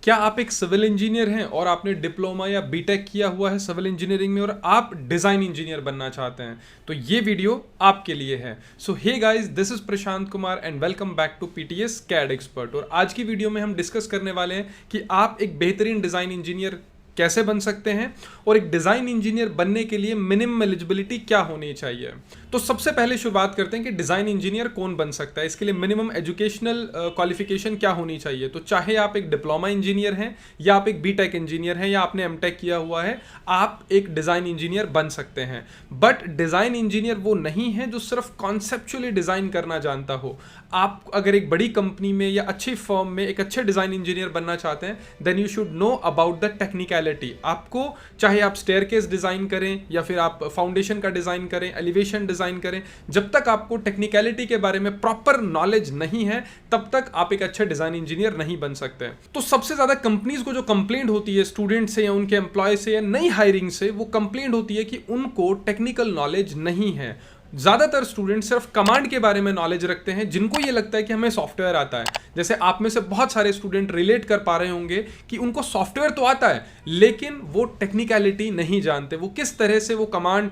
क्या आप एक सिविल इंजीनियर हैं और आपने डिप्लोमा या बीटेक किया हुआ है सिविल इंजीनियरिंग में और आप डिज़ाइन इंजीनियर बनना चाहते हैं तो ये वीडियो आपके लिए है। So hey guys, this is Prashant Kumar and welcome back to PTS CAD expert. और आज की वीडियो में हम डिस्कस करने वाले हैं कि आप एक बेहतरीन डिज़ाइन इंजीनियर कैसे बन सकते हैं और एक डिज़ाइन इंजीनियर बनने के लिए मिनिमम एलिजिबिलिटी क्या होनी चाहिए। तो सबसे पहले शुरुआत करते हैं कि डिज़ाइन इंजीनियर कौन बन सकता है, इसके लिए मिनिमम एजुकेशनल क्वालिफिकेशन क्या होनी चाहिए। तो चाहे आप एक डिप्लोमा इंजीनियर हैं या आप एक बीटेक इंजीनियर हैं या आपने एमटेक किया हुआ है, आप एक डिज़ाइन इंजीनियर बन सकते हैं। बट डिज़ाइन इंजीनियर वो नहीं है जो सिर्फ कॉन्सेप्चुअली डिज़ाइन करना जानता हो। आप अगर एक बड़ी कंपनी में या अच्छी फर्म में एक अच्छे डिज़ाइन इंजीनियर बनना चाहते हैं, then you should know about the technicality. आपको चाहे आप स्टेयरकेस डिज़ाइन करें या फिर आप फाउंडेशन का डिज़ाइन करें, एलिवेशन डिज़ाइन करें, जब तक आपको टेक्निकलिटी के बारे में प्रॉपर नॉलेज नहीं है तब तक आप एक अच्छे डिज़ाइन इंजीनियर नहीं बन सकते। तो सबसे ज़्यादा कंपनीज को जो कंप्लेंट होती है स्टूडेंट से या उनके एम्प्लॉय से या नई हायरिंग से, वो कंप्लेंट होती है कि उनको टेक्निकल नॉलेज नहीं है। ज़्यादातर स्टूडेंट सिर्फ कमांड के बारे में नॉलेज रखते हैं, जिनको ये लगता है कि हमें सॉफ्टवेयर आता है। जैसे आप में से बहुत सारे स्टूडेंट रिलेट कर पा रहे होंगे कि उनको सॉफ्टवेयर तो आता है लेकिन वो टेक्निकलिटी नहीं जानते, वो किस तरह से वो कमांड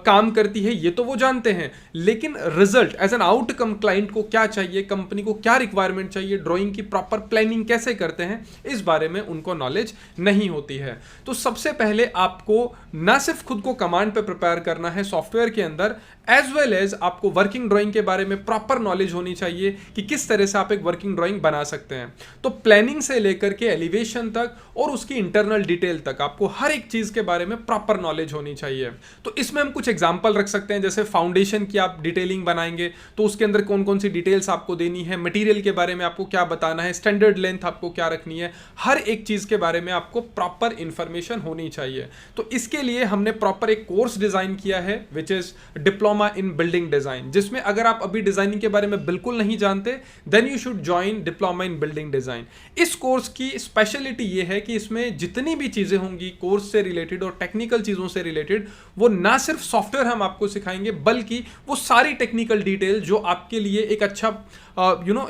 काम करती है ये तो वो जानते हैं, लेकिन result as an outcome client को क्या चाहिए, कंपनी को क्या रिक्वायरमेंट चाहिए, ड्राइंग की प्रॉपर प्लानिंग कैसे करते हैं, इस बारे में उनको नॉलेज नहीं होती है। तो सबसे पहले आपको ना सिर्फ खुद को कमांड पे प्रिपेयर करना है सॉफ्टवेयर के अंदर, एज वेल एज आपको वर्किंग ड्राइंग के बारे में प्रॉपर नॉलेज होनी चाहिए कि किस तरह से आप एक वर्किंग ड्राइंग बना सकते हैं। तो प्लानिंग से लेकर के एलिवेशन तक और उसकी इंटरनल डिटेल तक आपको हर एक चीज के बारे में प्रॉपर नॉलेज होनी चाहिए। तो इसमें हम कुछ एग्जांपल रख सकते हैं, जैसे फाउंडेशन की आप डिटेलिंग बनाएंगे तो उसके अंदर कौन कौन सी डिटेल्स आपको देनी है, मटेरियल के बारे में आपको क्या बताना है, स्टैंडर्ड लेंथ आपको क्या रखनी है, हर एक चीज के बारे में आपको प्रॉपर इंफॉर्मेशन होनी चाहिए। तो इसके लिए हमने प्रॉपर एक कोर्स डिजाइन किया है which is diploma in building design, जिसमें अगर आप अभी डिजाइनिंग के बारे में बिल्कुल नहीं जानते then you should join diploma in building design. इस कोर्स की स्पेशलिटी ये है कि इसमें जितनी भी चीजें होंगी कोर्स से रिलेटेड और टेक्निकल चीजों से रिलेटेड, वो ना सिर्फ सॉफ्टवेयर हम आपको सिखाएंगे बल्कि वो सारी टेक्निकल डिटेल जो आपके लिए एक अच्छा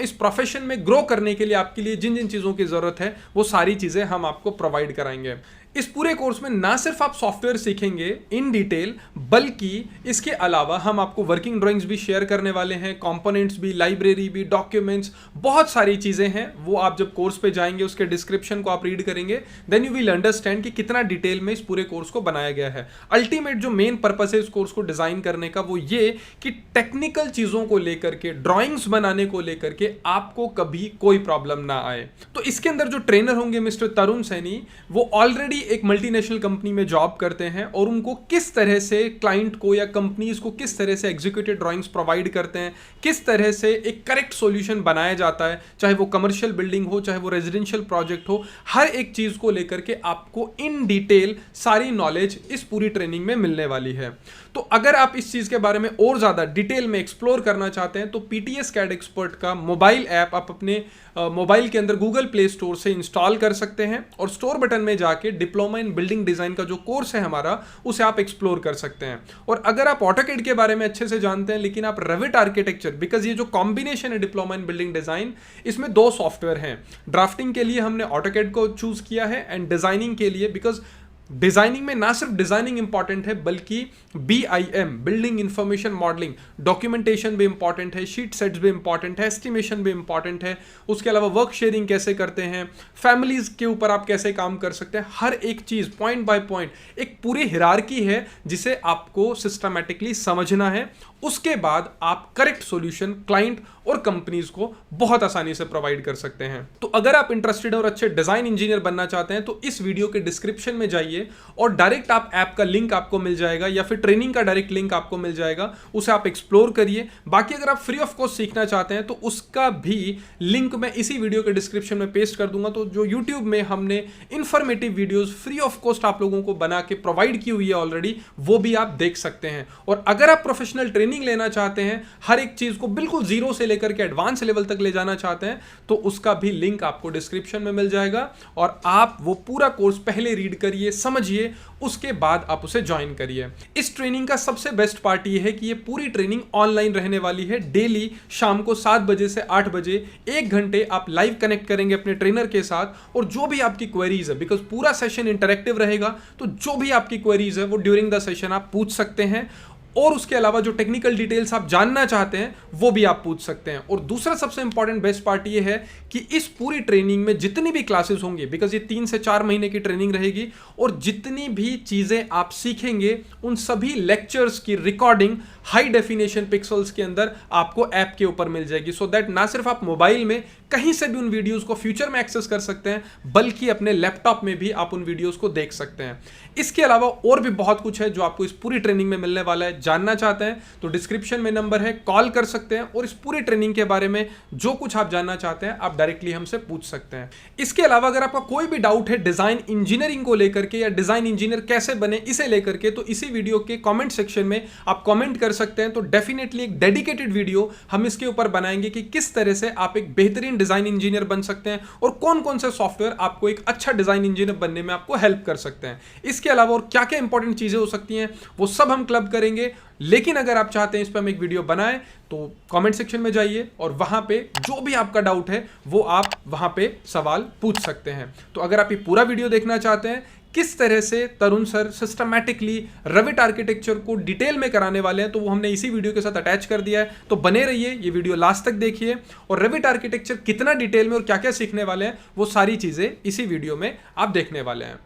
इस प्रोफेशन में ग्रो करने के लिए आपके लिए जिन जिन चीज़ों की ज़रूरत है वो सारी चीज़ें हम आपको प्रोवाइड कराएंगे। इस पूरे कोर्स में ना सिर्फ आप सॉफ्टवेयर सीखेंगे इन डिटेल, बल्कि इसके अलावा हम आपको वर्किंग ड्राइंग्स भी शेयर करने वाले हैं, कंपोनेंट्स भी, लाइब्रेरी भी, डॉक्यूमेंट्स, बहुत सारी चीज़ें हैं। वो आप जब कोर्स पे जाएंगे उसके डिस्क्रिप्शन को आप रीड करेंगे देन यू विल अंडरस्टैंड कि कितना डिटेल में इस पूरे कोर्स को बनाया गया है। अल्टीमेट जो मेन पर्पस है इस कोर्स को डिज़ाइन करने का वो ये कि टेक्निकल चीज़ों को लेकर के, ड्राइंग्स बनाने को लेकर के आपको कभी कोई प्रॉब्लम ना आए। तो इसके अंदर जो ट्रेनर होंगे मिस्टर तरुण सैनी, वो ऑलरेडी एक मल्टीनेशनल कंपनी में जॉब करते हैं और उनको किस तरह से क्लाइंट को या कंपनीज को किस तरह से एग्जीक्यूटिव ड्राइंग्स प्रोवाइड करते हैं, किस तरह से एक करेक्ट सॉल्यूशन बनाया जाता है, चाहे वो कमर्शियल बिल्डिंग हो चाहे वो रेजिडेंशियल प्रोजेक्ट हो, हर एक चीज को लेकर के आपको इन डिटेल सारी नॉलेज इस पूरी ट्रेनिंग में मिलने वाली है। तो अगर आप इस चीज के बारे में और ज्यादा डिटेल में एक्सप्लोर करना चाहते हैं तो पीटीएस कैड एक्सपर्ट का मोबाइल ऐप आप अपने मोबाइल के अंदर गूगल प्ले स्टोर से इंस्टॉल कर सकते हैं और स्टोर बटन में जाके डिप्लोमा इन बिल्डिंग डिजाइन का जो कोर्स है हमारा, उसे आप एक्सप्लोर कर सकते हैं। और अगर आप ऑटोकैड के बारे में अच्छे से जानते हैं लेकिन आप रेविट आर्किटेक्चर, बिकॉज ये जो कॉम्बिनेशन है डिप्लोमा इन बिल्डिंग डिजाइन, इसमें दो सॉफ्टवेयर हैं। ड्राफ्टिंग के लिए हमने ऑटोकैड को चूज किया है एंड डिजाइनिंग के लिए, बिकॉज डिजाइनिंग में ना सिर्फ डिजाइनिंग इंपॉर्टेंट है बल्कि BIM, building information modelling, documentation भी इंपॉर्टेंट है, शीट सेट्स भी इंपॉर्टेंट है, एस्टिमेशन भी इंपॉर्टेंट है। उसके अलावा वर्क शेयरिंग कैसे करते हैं, फैमिलीज के ऊपर आप कैसे काम कर सकते हैं, हर एक चीज पॉइंट बाय पॉइंट एक पूरी हिरार्की है जिसे आपको सिस्टमैटिकली समझना है। उसके बाद आप करेक्ट सॉल्यूशन क्लाइंट और कंपनीज को बहुत आसानी से प्रोवाइड कर सकते हैं। तो अगर आप इंटरेस्टेड और अच्छे डिजाइन इंजीनियर बनना चाहते हैं तो इस वीडियो के डिस्क्रिप्शन में जाइए और डायरेक्ट आप ऐप का लिंक आपको मिल जाएगा या फिर ट्रेनिंग का डायरेक्ट लिंक आपको मिल जाएगा, उसे आप एक्सप्लोर करिए। बाकी अगर आप फ्री ऑफ कॉस्ट सीखना चाहते हैं तो उसका भी लिंक मैं इसी वीडियो के डिस्क्रिप्शन में पेस्ट कर दूंगा। तो जो यूट्यूब में हमने informative videos free of cost आप लोगों को बना के प्रोवाइड की हुई है ऑलरेडी, वो भी आप देख सकते हैं। और अगर आप प्रोफेशनल ट्रेनिंग लेना चाहते हैं, हर एक चीज़ को बिल्कुल जीरो से लेकर के एडवांस लेवल तक ले जाना चाहते हैं, तो उसका भी लिंक आपको डिस्क्रिप्शन में मिल जाएगा और आप वो पूरा कोर्स पहले रीड करिए, समझिए, उसके बाद आप उसे ज्वाइन करिए। इस ट्रेनिंग का सबसे बेस्ट पार्ट ये है कि ये पूरी ट्रेनिंग ऑनलाइन रहने वाली है। डेली शाम को 7 बजे से 8 बजे 1 घंटे आप लाइव कनेक्ट करेंगे अपने ट्रेनर के साथ, और जो भी आपकी क्वेरीज है, बिकॉज पूरा सेशन इंटरेक्टिव रहेगा, तो जो भी आपकी क्वेरीज है वो ड्यूरिंग द सेशन आप पूछ सकते हैं, और उसके अलावा जो टेक्निकल डिटेल्स आप जानना चाहते हैं वो भी आप पूछ सकते हैं। और दूसरा सबसे इंपॉर्टेंट बेस्ट पार्ट ये है कि इस पूरी ट्रेनिंग में जितनी भी क्लासेस होंगी, बिकॉज ये 3 से 4 महीने की ट्रेनिंग रहेगी, और जितनी भी चीजें आप सीखेंगे उन सभी लेक्चर्स की रिकॉर्डिंग हाई डेफिनेशन पिक्सल्स के अंदर आपको ऐप के ऊपर मिल जाएगी, सो दैट ना सिर्फ आप मोबाइल में कहीं से भी उन वीडियोस को फ्यूचर में एक्सेस कर सकते हैं, बल्कि अपने लैपटॉप में भी आप उन वीडियोस को देख सकते हैं। इसके अलावा और भी बहुत कुछ है जो आपको इस पूरी ट्रेनिंग में मिलने वाला है। जानना चाहते हैं तो डिस्क्रिप्शन में नंबर है, कॉल कर सकते हैं, और इस पूरी ट्रेनिंग के बारे में जो कुछ आप जानना चाहते हैं आप डायरेक्टली हमसे पूछ सकते हैं। इसके अलावा अगर आपका कोई भी डाउट है डिजाइन इंजीनियरिंग को लेकर के, या डिजाइन इंजीनियर कैसे बने इसे लेकर के, तो इसी वीडियो के कमेंट सेक्शन में आप कमेंट कर सकते हैं। तो डेफिनेटली एक डेडिकेटेड वीडियो हम इसके ऊपर बनाएंगे कि किस तरह से आप एक बेहतरीन डिजाइन इंजीनियर बन सकते हैं, और कौन कौन से सॉफ्टवेयर आपको एक अच्छा डिजाइन इंजीनियर बनने में आपको हेल्प कर सकते हैं। इसके अलावा और क्या क्या इंपॉर्टेंट चीजें हो सकती हैं वो सब हम क्लब करेंगे। लेकिन अगर आप चाहते हैं इस पर हम एक वीडियो बनाएं तो कमेंट सेक्शन में जाइए, और वहां पे जो भी आपका डाउट है वो आप वहां पे सवाल पूछ सकते हैं। तो अगर आप ये पूरा वीडियो देखना चाहते हैं किस तरह से तरुण सर सिस्टमैटिकली रेविट आर्किटेक्चर को डिटेल में कराने वाले हैं, तो वो हमने इसी वीडियो के साथ अटैच कर दिया है। तो बने रहिए, ये वीडियो लास्ट तक देखिए, और रेविट आर्किटेक्चर कितना डिटेल में और क्या क्या सीखने वाले हैं वो सारी चीजें इसी वीडियो में आप देखने वाले हैं।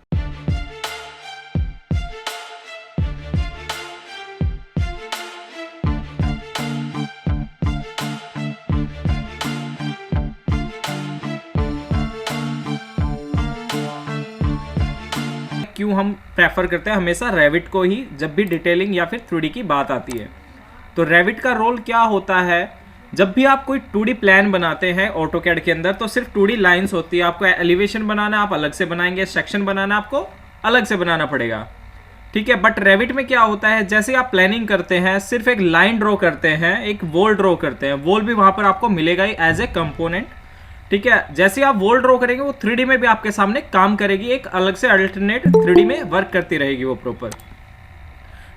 क्यों हम प्रेफर करते हैं हमेशा रेविट को ही जब भी डिटेलिंग या फिर 3D की बात आती है। तो रेविट का रोल क्या होता है, जब भी आप कोई 2D प्लान बनाते हैं ऑटोकैड के अंदर तो सिर्फ 2D लाइंस होती है। आपको एलिवेशन बनाना आप अलग से बनाएंगे, सेक्शन बनाना आपको अलग से बनाना पड़ेगा, ठीक है। बट रेविट में क्या होता है, जैसे आप प्लानिंग करते हैं सिर्फ एक लाइन ड्रॉ करते हैं, एक वॉल ड्रॉ करते हैं, वॉल भी वहां पर आपको मिलेगा ही एज ए कंपोनेंट, ठीक है। जैसे आप वॉल ड्रॉ करेंगे वो 3D में भी आपके सामने काम करेगी, एक अलग से अल्टरनेट 3D में वर्क करती रहेगी वो प्रॉपर,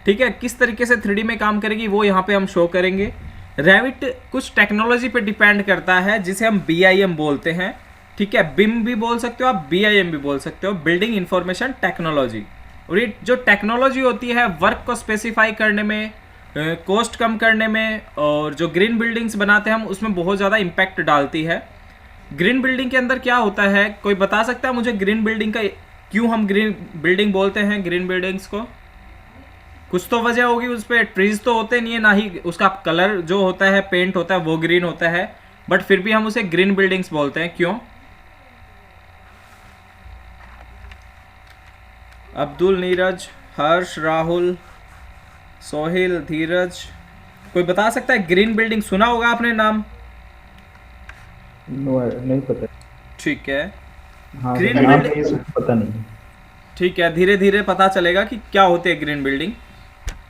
ठीक है। किस तरीके से 3D में काम करेगी वो यहाँ पे हम शो करेंगे। रेविट कुछ टेक्नोलॉजी पे डिपेंड करता है जिसे हम BIM बोलते हैं, ठीक है। BIM भी बोल सकते हो आप, BIM भी बोल सकते हो, बिल्डिंग इंफॉर्मेशन टेक्नोलॉजी। और ये जो टेक्नोलॉजी होती है वर्क को स्पेसिफाई करने में, कॉस्ट कम करने में, और जो ग्रीन बिल्डिंग्स बनाते हैं हम उसमें बहुत ज़्यादा इम्पैक्ट डालती है। ग्रीन बिल्डिंग के अंदर क्या होता है, कोई बता सकता है मुझे ग्रीन बिल्डिंग का क्यों हम ग्रीन बिल्डिंग बोलते हैं? ग्रीन बिल्डिंग्स को कुछ तो वजह होगी, उस पर ट्रीज तो होते नहीं है, ना ही उसका कलर जो होता है पेंट होता है वो ग्रीन होता है, बट फिर भी हम उसे ग्रीन बिल्डिंग्स बोलते हैं, क्यों? अब्दुल, नीरज, हर्ष, राहुल, सोहिल, धीरज, कोई बता सकता है? ग्रीन बिल्डिंग सुना होगा आपने नाम? नहीं पता, ठीक है। हाँ, ग्रीन नाम बिल्डिंग नहीं, पता नहीं, ठीक है, धीरे धीरे पता चलेगा कि क्या होती है ग्रीन बिल्डिंग।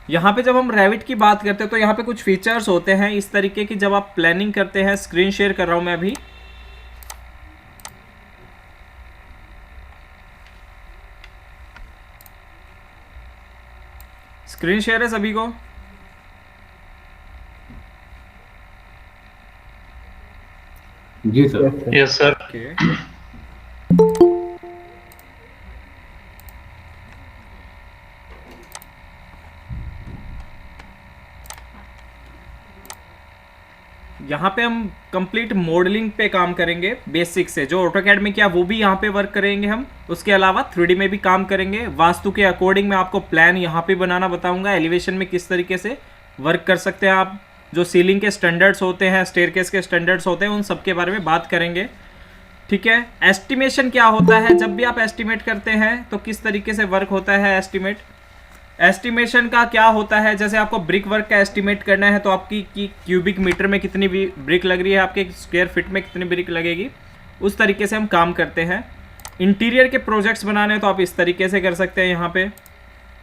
यहाँ पे जब हम रेविट की बात करते हैं तो यहाँ पे कुछ फीचर्स होते हैं इस तरीके की, जब आप प्लानिंग करते हैं, स्क्रीन शेयर कर रहा हूँ मैं अभी, स्क्रीन शेयर है सभी को? जी सर। Yes sir. यहाँ पे हम कंप्लीट मॉडलिंग पे काम करेंगे बेसिक से, जो ऑटोकैड में किया वो भी यहाँ पे वर्क करेंगे हम, उसके अलावा 3D में भी काम करेंगे। वास्तु के अकॉर्डिंग मैं आपको प्लान यहाँ पे बनाना बताऊंगा, एलिवेशन में किस तरीके से वर्क कर सकते हैं आप, जो सीलिंग के स्टैंडर्ड्स होते हैं, स्टेयरकेस के स्टैंडर्ड्स होते हैं, उन सब के बारे में बात करेंगे, ठीक है। एस्टिमेशन क्या होता है, जब भी आप एस्टिमेट करते हैं तो किस तरीके से वर्क होता है एस्टिमेट। एस्टिमेशन का क्या होता है, जैसे आपको ब्रिक वर्क का एस्टिमेट करना है तो आपकी क्यूबिक मीटर में कितनी भी ब्रिक लग रही है, आपके स्क्वायर फीट में कितनी ब्रिक लगेगी, उस तरीके से हम काम करते हैं। इंटीरियर के प्रोजेक्ट्स बनाने तो आप इस तरीके से कर सकते हैं यहाँ पे,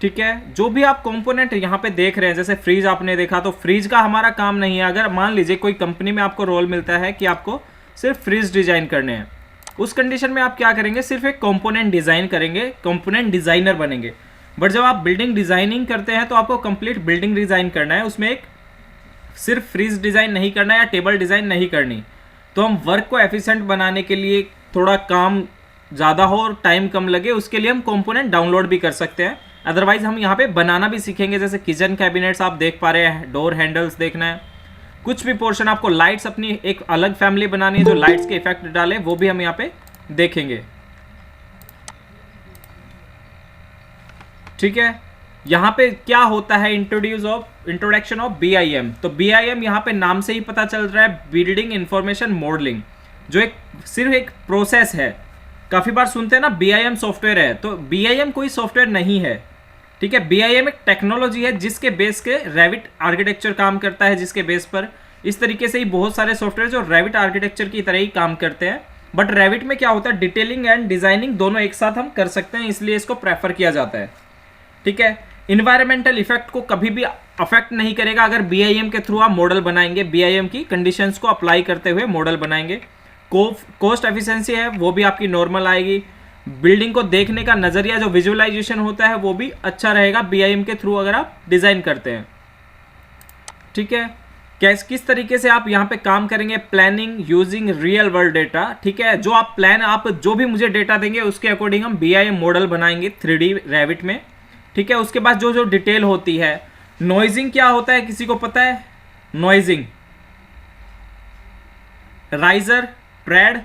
ठीक है। जो भी आप कंपोनेंट यहाँ पे देख रहे हैं, जैसे फ्रीज आपने देखा, तो फ्रीज का हमारा काम नहीं है। अगर मान लीजिए कोई कंपनी में आपको रोल मिलता है कि आपको सिर्फ फ्रीज डिजाइन करने हैं, उस कंडीशन में आप क्या करेंगे, सिर्फ एक कंपोनेंट डिजाइन करेंगे, कंपोनेंट डिजाइनर बनेंगे। बट जब आप बिल्डिंग डिजाइनिंग करते हैं तो आपको कंप्लीट बिल्डिंग डिजाइन करना है, उसमें एक सिर्फ फ्रीज डिजाइन नहीं करना है या टेबल डिजाइन नहीं करनी। तो हम वर्क को एफिशिएंट बनाने के लिए, थोड़ा काम ज़्यादा हो और टाइम कम लगे, उसके लिए हम कंपोनेंट डाउनलोड भी कर सकते हैं। अदरवाइज हम यहाँ पे बनाना भी सीखेंगे, जैसे किचन कैबिनेट्स आप देख पा रहे हैं, डोर हैंडल्स देखना है, कुछ भी पोर्शन आपको, लाइट्स अपनी एक अलग फैमिली बनानी है जो लाइट्स के इफेक्ट डाले, वो भी हम यहाँ पे देखेंगे। ठीक है। यहाँ पे क्या होता है, इंट्रोडक्शन ऑफ BIM। तो BIM यहाँ पे नाम से ही पता चल रहा है, बिल्डिंग इंफॉर्मेशन मॉडलिंग, जो सिर्फ एक प्रोसेस है। काफी बार सुनते हैं ना BIM सॉफ्टवेयर है, तो BIM कोई सॉफ्टवेयर नहीं है। ठीक है। BIM एक टेक्नोलॉजी है जिसके बेस के रेविट आर्किटेक्चर काम करता है, जिसके बेस पर इस तरीके से ही बहुत सारे सॉफ्टवेयर जो रेविट आर्किटेक्चर की तरह ही काम करते हैं। बट रेविट में क्या होता है, डिटेलिंग एंड डिजाइनिंग दोनों एक साथ हम कर सकते हैं, इसलिए इसको प्रेफर किया जाता है। ठीक है। इन्वायरमेंटल इफेक्ट को कभी भी अफेक्ट नहीं करेगा अगर BIM के थ्रू आप मॉडल बनाएंगे, BIM की कंडीशंस को अप्लाई करते हुए मॉडल बनाएंगे। कॉस्ट एफिशिएंसी है वो भी आपकी नॉर्मल आएगी। बिल्डिंग को देखने का नजरिया, जो विजुअलाइजेशन होता है, वो भी अच्छा रहेगा BIM के थ्रू अगर आप डिजाइन करते हैं। ठीक है। किस तरीके से आप यहाँ पे काम करेंगे, planning using real world data. ठीक है। जो आप जो भी मुझे डेटा देंगे उसके अकॉर्डिंग हम BIM मॉडल बनाएंगे 3D रेविट में। ठीक है। उसके बाद जो डिटेल होती है, नॉइजिंग क्या होता है, किसी को पता है? नॉइजिंग, राइजर, ट्रेड,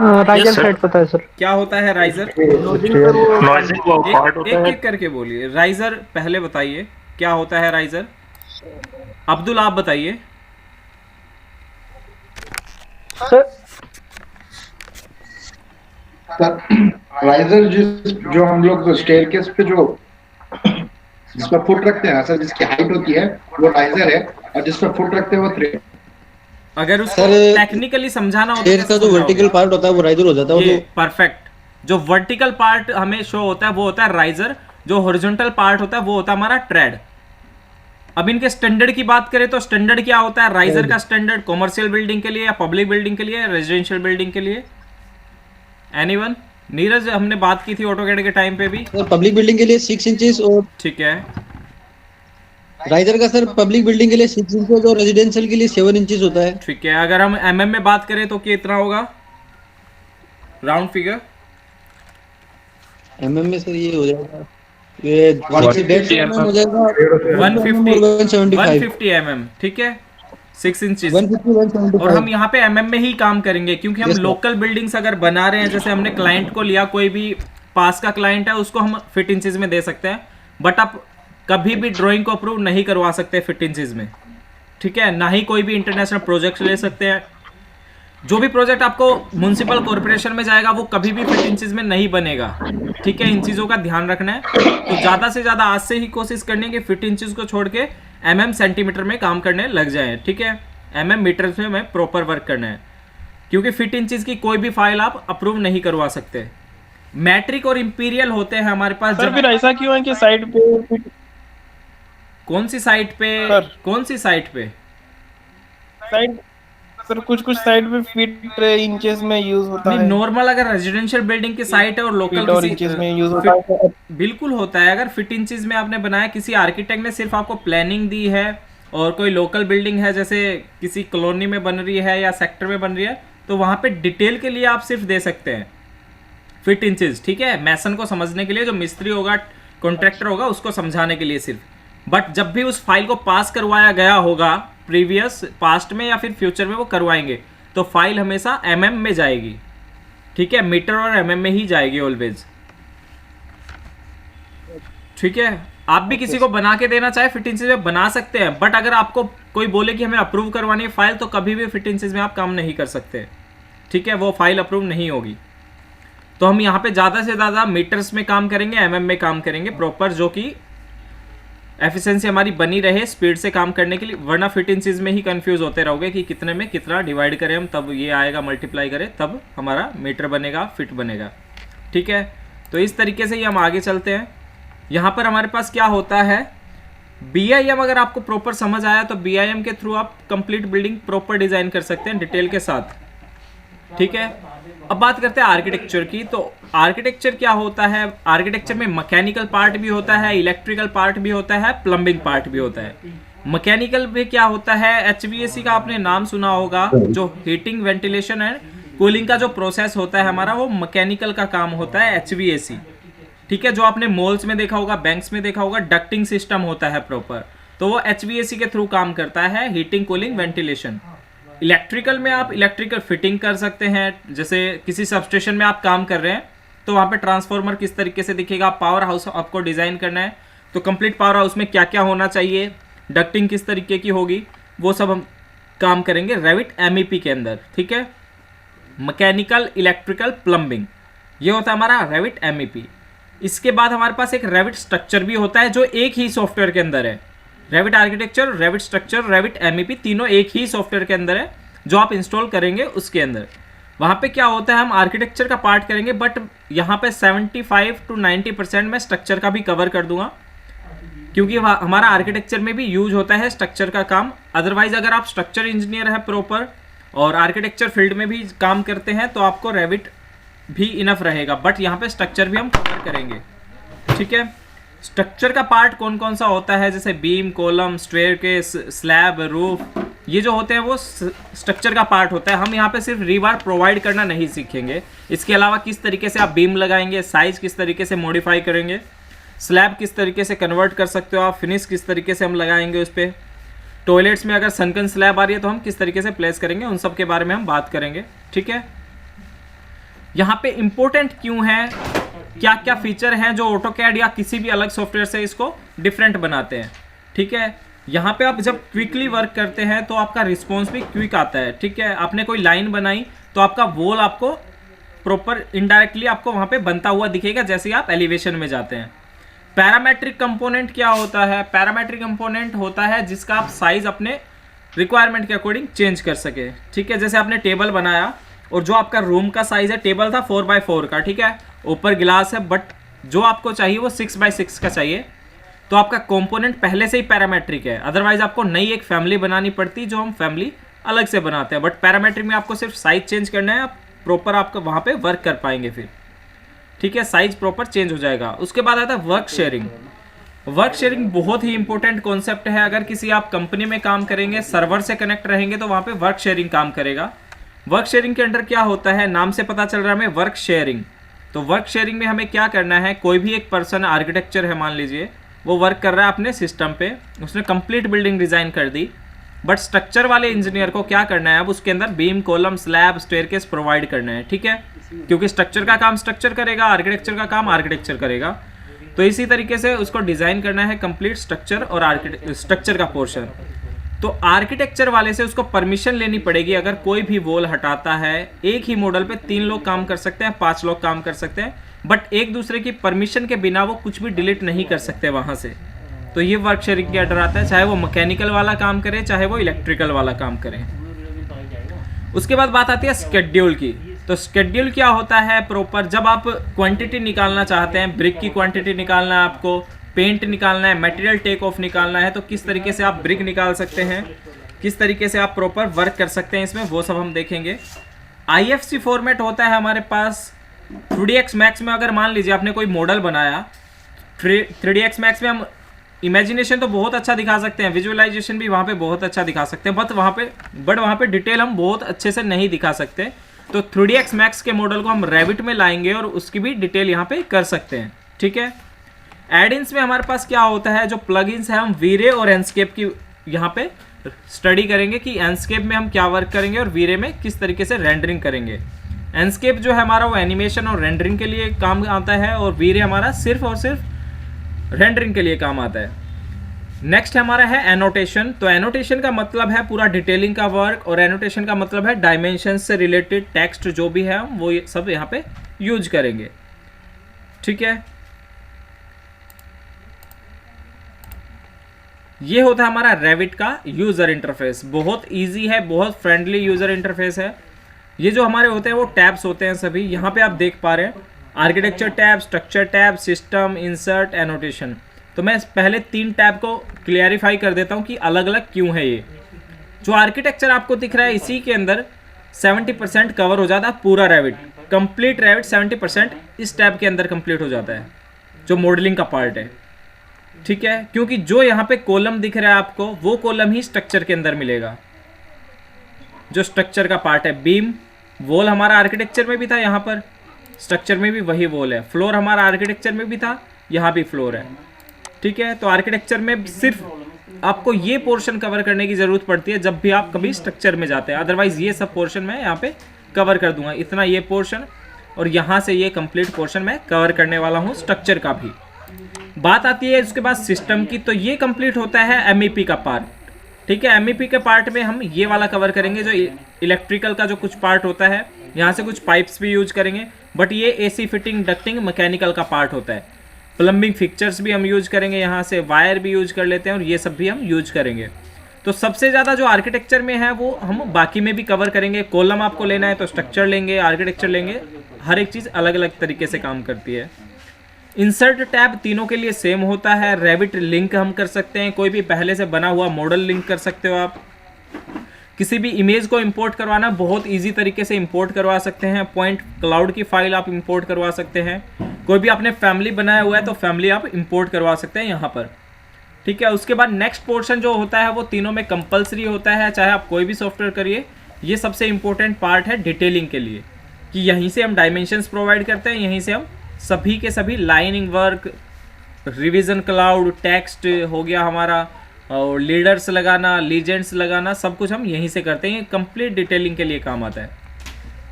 राइजर साइड पता है सर। क्या होता है राइजर? नॉइजिंग वो पार्ट होता है। एक करके बोलिए। राइजर पहले बताइए क्या होता है राइजर। अब्दुल आप बताइए। सर राइजर जो हम लोग स्टेयरकेस पे जो जिसपर फुट रखते हैं सर, जिसकी हाइट होती है वो राइजर है, और जिसपर फुट रखते हैं वो थ्रेड। अगर उसको टेक्निकली समझाना होता है, का जो वर्टिकल पार्ट होता है वो राइजर हो जाता है। परफेक्ट। जो वर्टिकल पार्ट हमें शो होता है वो होता है राइजर, जो हॉरिजॉन्टल पार्ट होता है वो होता है हमारा ट्रेड। अब इनके स्टैंडर्ड की बात करें तो स्टैंडर्ड क्या होता है, राइजर का स्टैंडर्ड कॉमर्शियल बिल्डिंग के लिए या पब्लिक बिल्डिंग के लिए, रेजिडेंशियल बिल्डिंग के लिए? एनीवन? नीरज, हमने बात की थी ऑटोकैड के टाइम पे भी। पब्लिक बिल्डिंग के लिए 6 इंचेस और ठीक है। राइजर का सर पब्लिक बिल्डिंग के लिए 6 इंचेस और रेजिडेंशियल के लिए 7 इंचेस होता है। ठीक है। अगर हम mm में बात करें तो कितना होगा राउंड फिगर? mm में सर ये हो जाएगा, ये 150 mm हो जाएगा, 150 mm। ठीक है। 6 इंचेस। 150 और हम यहाँ पे mm में ही काम करेंगे, क्योंकि हम लोकल बिल्डिंग्स अगर बना रहे हैं, जैसे हमने क्लाइंट को लिया, कोई भी पास का क्लाइंट है, उसको हम फिट इंचेस में दे सकते हैं। बट आप कभी भी ड्राइंग को अप्रूव नहीं करवा सकते फिट इंचेस में। ठीक है। ना ही कोई भी इंटरनेशनल प्रोजेक्ट ले सकते हैं। जो भी प्रोजेक्ट आपको म्युनिसिपल कॉर्पोरेशन में जाएगा वो कभी भी फिट इंचेस में नहीं बनेगा। ठीक है। इन चीज़ों का ध्यान रखना है। तो ज़्यादा से ज़्यादा आज से ही कोशिश करनी है कि फिट इंचेस को छोड़ के mm सेंटीमीटर में काम करने लग जाए। ठीक है। mm मीटर में हमें प्रॉपर वर्क करना है, क्योंकि फिट इंचेस की कोई भी फाइल आप अप्रूव नहीं करवा सकते। मैट्रिक और इंपीरियल होते हैं हमारे पास। सर फिर ऐसा क्यों है कि साइड पे, कौन सी साइट पे? सर। कौन सी साइट पे? साइड सर कुछ साइड पे फीट इंचेस में यूज होता है। नॉर्मल अगर रेजिडेंशियल बिल्डिंग की साइट है और लोकल और इंचेस में यूज होता है। बिल्कुल होता है। अगर फिट इंचेस में आपने बनाया, किसी आर्किटेक्ट ने सिर्फ आपको प्लानिंग दी है और कोई लोकल बिल्डिंग है, जैसे किसी कॉलोनी में बन रही है या सेक्टर में बन रही है, तो वहां पे डिटेल के लिए आप सिर्फ दे सकते हैं फिट इंचेस। ठीक है। मैसन को समझने के लिए, जो मिस्त्री होगा, कॉन्ट्रैक्टर होगा, उसको समझाने के लिए सिर्फ। बट जब भी उस फाइल को पास करवाया गया होगा, प्रीवियस पास्ट में या फिर फ्यूचर में वो करवाएंगे, तो फाइल हमेशा mm में जाएगी। ठीक है। मीटर और mm में ही जाएगी ऑलवेज। ठीक है। आप भी किसी को बना के देना चाहे फिट इंचेस में बना सकते हैं, बट अगर आपको कोई बोले कि हमें अप्रूव करवानी है फाइल, तो कभी भी फिट इंचेस में आप काम नहीं कर सकते। ठीक है। वो फाइल अप्रूव नहीं होगी। तो हम यहाँ पे ज़्यादा से ज़्यादा मीटर्स में काम करेंगे, mm में काम करेंगे प्रॉपर, जो कि एफिशिएंसी हमारी बनी रहे स्पीड से काम करने के लिए, वरना फिट इंचेस में ही कंफ्यूज होते रहोगे कि कितने में कितना डिवाइड करें हम, तब ये आएगा, मल्टीप्लाई करें तब हमारा मीटर बनेगा, फिट बनेगा। ठीक है, तो इस तरीके से ही हम आगे चलते हैं। यहाँ पर हमारे पास क्या होता है, BIM अगर आपको प्रॉपर समझ आया तो BIM के थ्रू आप कंप्लीट बिल्डिंग प्रॉपर डिजाइन कर सकते हैं डिटेल के साथ। ठीक है, अब बात करते हैं आर्किटेक्चर की। तो आर्किटेक्चर क्या होता है, आर्किटेक्चर में मैकेनिकल पार्ट भी होता है, इलेक्ट्रिकल पार्ट भी होता है, प्लम्बिंग पार्ट भी होता है। मैकेनिकल में क्या होता है, HVAC का आपने नाम सुना होगा, जो हीटिंग वेंटिलेशन एंड कूलिंग का जो प्रोसेस होता है हमारा, वो मैकेनिकल का काम होता है, HVAC। ठीक है, जो आपने मॉल्स में देखा होगा, बैंक्स में देखा होगा, डक्टिंग सिस्टम होता है प्रॉपर, तो वो HVAC के थ्रू काम करता है, हीटिंग कूलिंग वेंटिलेशन। इलेक्ट्रिकल में आप इलेक्ट्रिकल फिटिंग कर सकते हैं, जैसे किसी सबस्टेशन में आप काम कर रहे हैं तो वहाँ पे ट्रांसफार्मर किस तरीके से दिखेगा, पावर हाउस आपको डिज़ाइन करना है तो कंप्लीट पावर हाउस में क्या क्या होना चाहिए, डक्टिंग किस तरीके की होगी, वो सब हम काम करेंगे रेविट MEP के अंदर। ठीक है, मैकेनिकल, इलेक्ट्रिकल, प्लम्बिंग, ये होता है हमारा रेविट MEP। इसके बाद हमारे पास एक रेविट स्ट्रक्चर भी होता है जो एक ही सॉफ्टवेयर के अंदर है। Revit architecture, Revit structure, Revit MEP तीनों एक ही सॉफ्टवेयर के अंदर है, जो आप इंस्टॉल करेंगे उसके अंदर। वहाँ पे क्या होता है, हम आर्किटेक्चर का पार्ट करेंगे, बट यहाँ पे 75 to 90% मैं स्ट्रक्चर का भी कवर कर दूंगा, क्योंकि हमारा आर्किटेक्चर में भी यूज होता है स्ट्रक्चर का काम। अदरवाइज अगर आप स्ट्रक्चर इंजीनियर है प्रॉपर और आर्किटेक्चर फील्ड में भी काम करते हैं तो आपको रेविट भी इनफ रहेगा, बट यहाँ पे स्ट्रक्चर भी हम कवर करेंगे। ठीक है, स्ट्रक्चर का पार्ट कौन कौन सा होता है, जैसे beam, column, staircase, slab, roof, ये जो होते हैं वो स्ट्रक्चर का पार्ट होता है। हम यहाँ पे सिर्फ रीबार प्रोवाइड करना नहीं सीखेंगे, इसके अलावा किस तरीके से आप बीम लगाएंगे, साइज किस तरीके से मॉडिफाई करेंगे, स्लैब किस तरीके से कन्वर्ट कर सकते हो आप, फिनिश किस तरीके से हम लगाएंगे उस पर, टॉयलेट्स में अगर सनकन स्लैब आ रही है तो हम किस तरीके से प्लेस करेंगे, उन सब के बारे में हम बात करेंगे। ठीक है, यहाँ पे इम्पोर्टेंट क्यों है, क्या क्या फीचर हैं जो ऑटोकैड या किसी भी अलग सॉफ्टवेयर से इसको डिफरेंट बनाते हैं। ठीक है, यहाँ पे आप जब क्विकली वर्क करते हैं तो आपका रिस्पॉन्स भी क्विक आता है। ठीक है, आपने कोई लाइन बनाई तो आपका वॉल आपको प्रॉपर इनडायरेक्टली आपको वहाँ पे बनता हुआ दिखेगा जैसे आप एलिवेशन में जाते हैं। पैरामेट्रिक कंपोनेंट क्या होता है, पैरामेट्रिक कंपोनेंट होता है जिसका आप साइज अपने रिक्वायरमेंट के अकॉर्डिंग चेंज कर सके। ठीक है, जैसे आपने टेबल बनाया और जो आपका रूम का साइज है, टेबल था 4x4 का, ठीक है, ऊपर गिलास है, बट जो आपको चाहिए वो 6x6 का चाहिए, तो आपका कंपोनेंट पहले से ही पैरामेट्रिक है। अदरवाइज आपको नई एक फैमिली बनानी पड़ती, जो हम फैमिली अलग से बनाते हैं, बट पैरामेट्रिक में आपको सिर्फ साइज चेंज करना है, आप प्रॉपर आपको वहाँ पे वर्क कर पाएंगे फिर। ठीक है, साइज प्रॉपर चेंज हो जाएगा। उसके बाद आता है वर्क शेयरिंग। वर्क शेयरिंग बहुत ही इंपॉर्टेंट कॉन्सेप्ट है। अगर किसी आप कंपनी में काम करेंगे, सर्वर से कनेक्ट रहेंगे तो वहाँ पे वर्क शेयरिंग काम करेगा। वर्क शेयरिंग के अंडर क्या होता है, नाम से पता चल रहा है हमें वर्क शेयरिंग। तो वर्क शेयरिंग में हमें क्या करना है, कोई भी एक पर्सन आर्किटेक्चर है मान लीजिए, वो वर्क कर रहा है अपने सिस्टम पे, उसने कंप्लीट बिल्डिंग डिज़ाइन कर दी, बट स्ट्रक्चर वाले इंजीनियर को क्या करना है, अब उसके अंदर beam, column, slab, staircase provide करना है। ठीक है, क्योंकि स्ट्रक्चर का काम स्ट्रक्चर करेगा, आर्किटेक्चर का काम आर्किटेक्चर करेगा, तो इसी तरीके से उसको डिज़ाइन करना है कंप्लीट स्ट्रक्चर और स्ट्रक्चर का पोर्शन। तो आर्किटेक्चर वाले से उसको परमिशन लेनी पड़ेगी। अगर कोई भी वॉल हटाता है, एक ही मॉडल पे 3 लोग काम कर सकते हैं, 5 लोग काम कर सकते हैं, बट एक दूसरे की परमिशन के बिना वो कुछ भी डिलीट नहीं कर सकते वहाँ से। तो ये वर्क शेयरिंग के अंडर आता है, चाहे वो मैकेनिकल वाला काम करे, चाहे वो इलेक्ट्रिकल वाला काम करे। उसके बाद बात आती है स्केड्यूल की। तो स्केड्यूल क्या होता है प्रॉपर, जब आप क्वांटिटी निकालना चाहते हैं, ब्रिक की क्वांटिटी निकालना है आपको, पेंट निकालना है, मटेरियल टेक ऑफ निकालना है, तो किस तरीके से आप ब्रिक निकाल सकते हैं, किस तरीके से आप प्रॉपर वर्क कर सकते हैं इसमें, वो सब हम देखेंगे। IFC फॉर्मेट होता है हमारे पास। 3ds Max में अगर मान लीजिए आपने कोई मॉडल बनाया, 3ds Max में हम इमेजिनेशन तो बहुत अच्छा दिखा सकते हैं, विजुअलाइजेशन भी वहाँ पे बहुत अच्छा दिखा सकते हैं, बट वहाँ पे डिटेल हम बहुत अच्छे से नहीं दिखा सकते। तो 3ds Max के मॉडल को हम रेविट में लाएंगे और उसकी भी डिटेल यहाँ पे कर सकते हैं। ठीक है, एड-इन्स में हमारे पास क्या होता है, जो प्लगइन्स है, हम वीरे और एंडस्केप की यहाँ पे स्टडी करेंगे कि एंडस्केप में हम क्या वर्क करेंगे और वीरे में किस तरीके से रेंडरिंग करेंगे। एंडस्केप जो है हमारा वो एनिमेशन और रेंडरिंग के लिए काम आता है, और वीरे हमारा सिर्फ और सिर्फ रेंडरिंग के लिए काम आता है। नेक्स्ट हमारा है एनोटेशन। तो एनोटेशन का मतलब है पूरा डिटेलिंग का वर्क, और एनोटेशन का मतलब है डायमेंशन से रिलेटेड टेक्स्ट जो भी है वो सब यहाँ पे यूज करेंगे। ठीक है, ये होता है हमारा रेविट का यूज़र इंटरफेस। बहुत इजी है, बहुत फ्रेंडली यूज़र इंटरफेस है। ये जो हमारे होते हैं वो टैब्स होते हैं सभी। यहाँ पे आप देख पा रहे हैं architecture tab, structure tab, system, insert, annotation. तो मैं पहले 3 टैब को क्लियरिफाई कर देता हूँ कि अलग अलग क्यों है। ये जो आर्किटेक्चर आपको दिख रहा है इसी के अंदर 70% कवर हो जाता है पूरा रेविट। कंप्लीट रेविट 70% इस टैब के अंदर कंप्लीट हो जाता है, जो मॉडलिंग का पार्ट है। ठीक है, क्योंकि जो यहाँ पे कॉलम दिख रहा है आपको, वो कॉलम ही स्ट्रक्चर के अंदर मिलेगा। जो स्ट्रक्चर का पार्ट है, बीम, वॉल हमारा आर्किटेक्चर में भी था, यहाँ पर स्ट्रक्चर में भी वही वॉल है। फ्लोर हमारा आर्किटेक्चर में भी था, यहाँ भी फ्लोर है। ठीक है, तो आर्किटेक्चर में सिर्फ आपको ये पोर्शन कवर करने की ज़रूरत पड़ती है जब भी आप कभी स्ट्रक्चर में जाते हैं। अदरवाइज ये सब पोर्शन मैं यहाँ पे कवर कर दूंगा, इतना ये पोर्शन, और यहाँ से ये कंप्लीट पोर्शन मैं कवर करने वाला हूँ स्ट्रक्चर का भी। बात आती है उसके बाद सिस्टम की, तो ये कंप्लीट होता है MEP का पार्ट। ठीक है, MEP के पार्ट में हम ये वाला कवर करेंगे, जो इलेक्ट्रिकल का जो कुछ पार्ट होता है, यहाँ से कुछ पाइप्स भी यूज करेंगे, बट ये AC फिटिंग, डक्टिंग, मैकेनिकल का पार्ट होता है। प्लम्बिंग फिक्चर्स भी हम यूज करेंगे, यहाँ से वायर भी यूज कर लेते हैं, और ये सब भी हम यूज करेंगे। तो सबसे ज़्यादा जो आर्किटेक्चर में है वो हम बाकी में भी कवर करेंगे। कॉलम आपको लेना है तो स्ट्रक्चर लेंगे, आर्किटेक्चर लेंगे, हर एक चीज़ अलग अलग तरीके से काम करती है। इंसर्ट टैब तीनों के लिए सेम होता है। रेविट लिंक हम कर सकते हैं, कोई भी पहले से बना हुआ मॉडल लिंक कर सकते हो आप। किसी भी इमेज को इंपोर्ट करवाना बहुत इजी तरीके से इंपोर्ट करवा सकते हैं। पॉइंट क्लाउड की फाइल आप इंपोर्ट करवा सकते हैं। कोई भी आपने फैमिली बनाया हुआ है तो फैमिली आप इंपोर्ट करवा सकते हैं यहाँ पर। ठीक है, उसके बाद नेक्स्ट पोर्शन जो होता है वो तीनों में कंपलसरी होता है, चाहे आप कोई भी सॉफ्टवेयर करिए। ये सबसे इंपॉर्टेंट पार्ट है डिटेलिंग के लिए, कि यहीं से हम डायमेंशंस प्रोवाइड करते हैं, यहीं से हम सभी के सभी lining work, revision cloud, text हो गया हमारा, और लीडर्स लगाना, लीजेंड्स लगाना, सब कुछ हम यहीं से करते हैं। कंप्लीट डिटेलिंग के लिए काम आता है।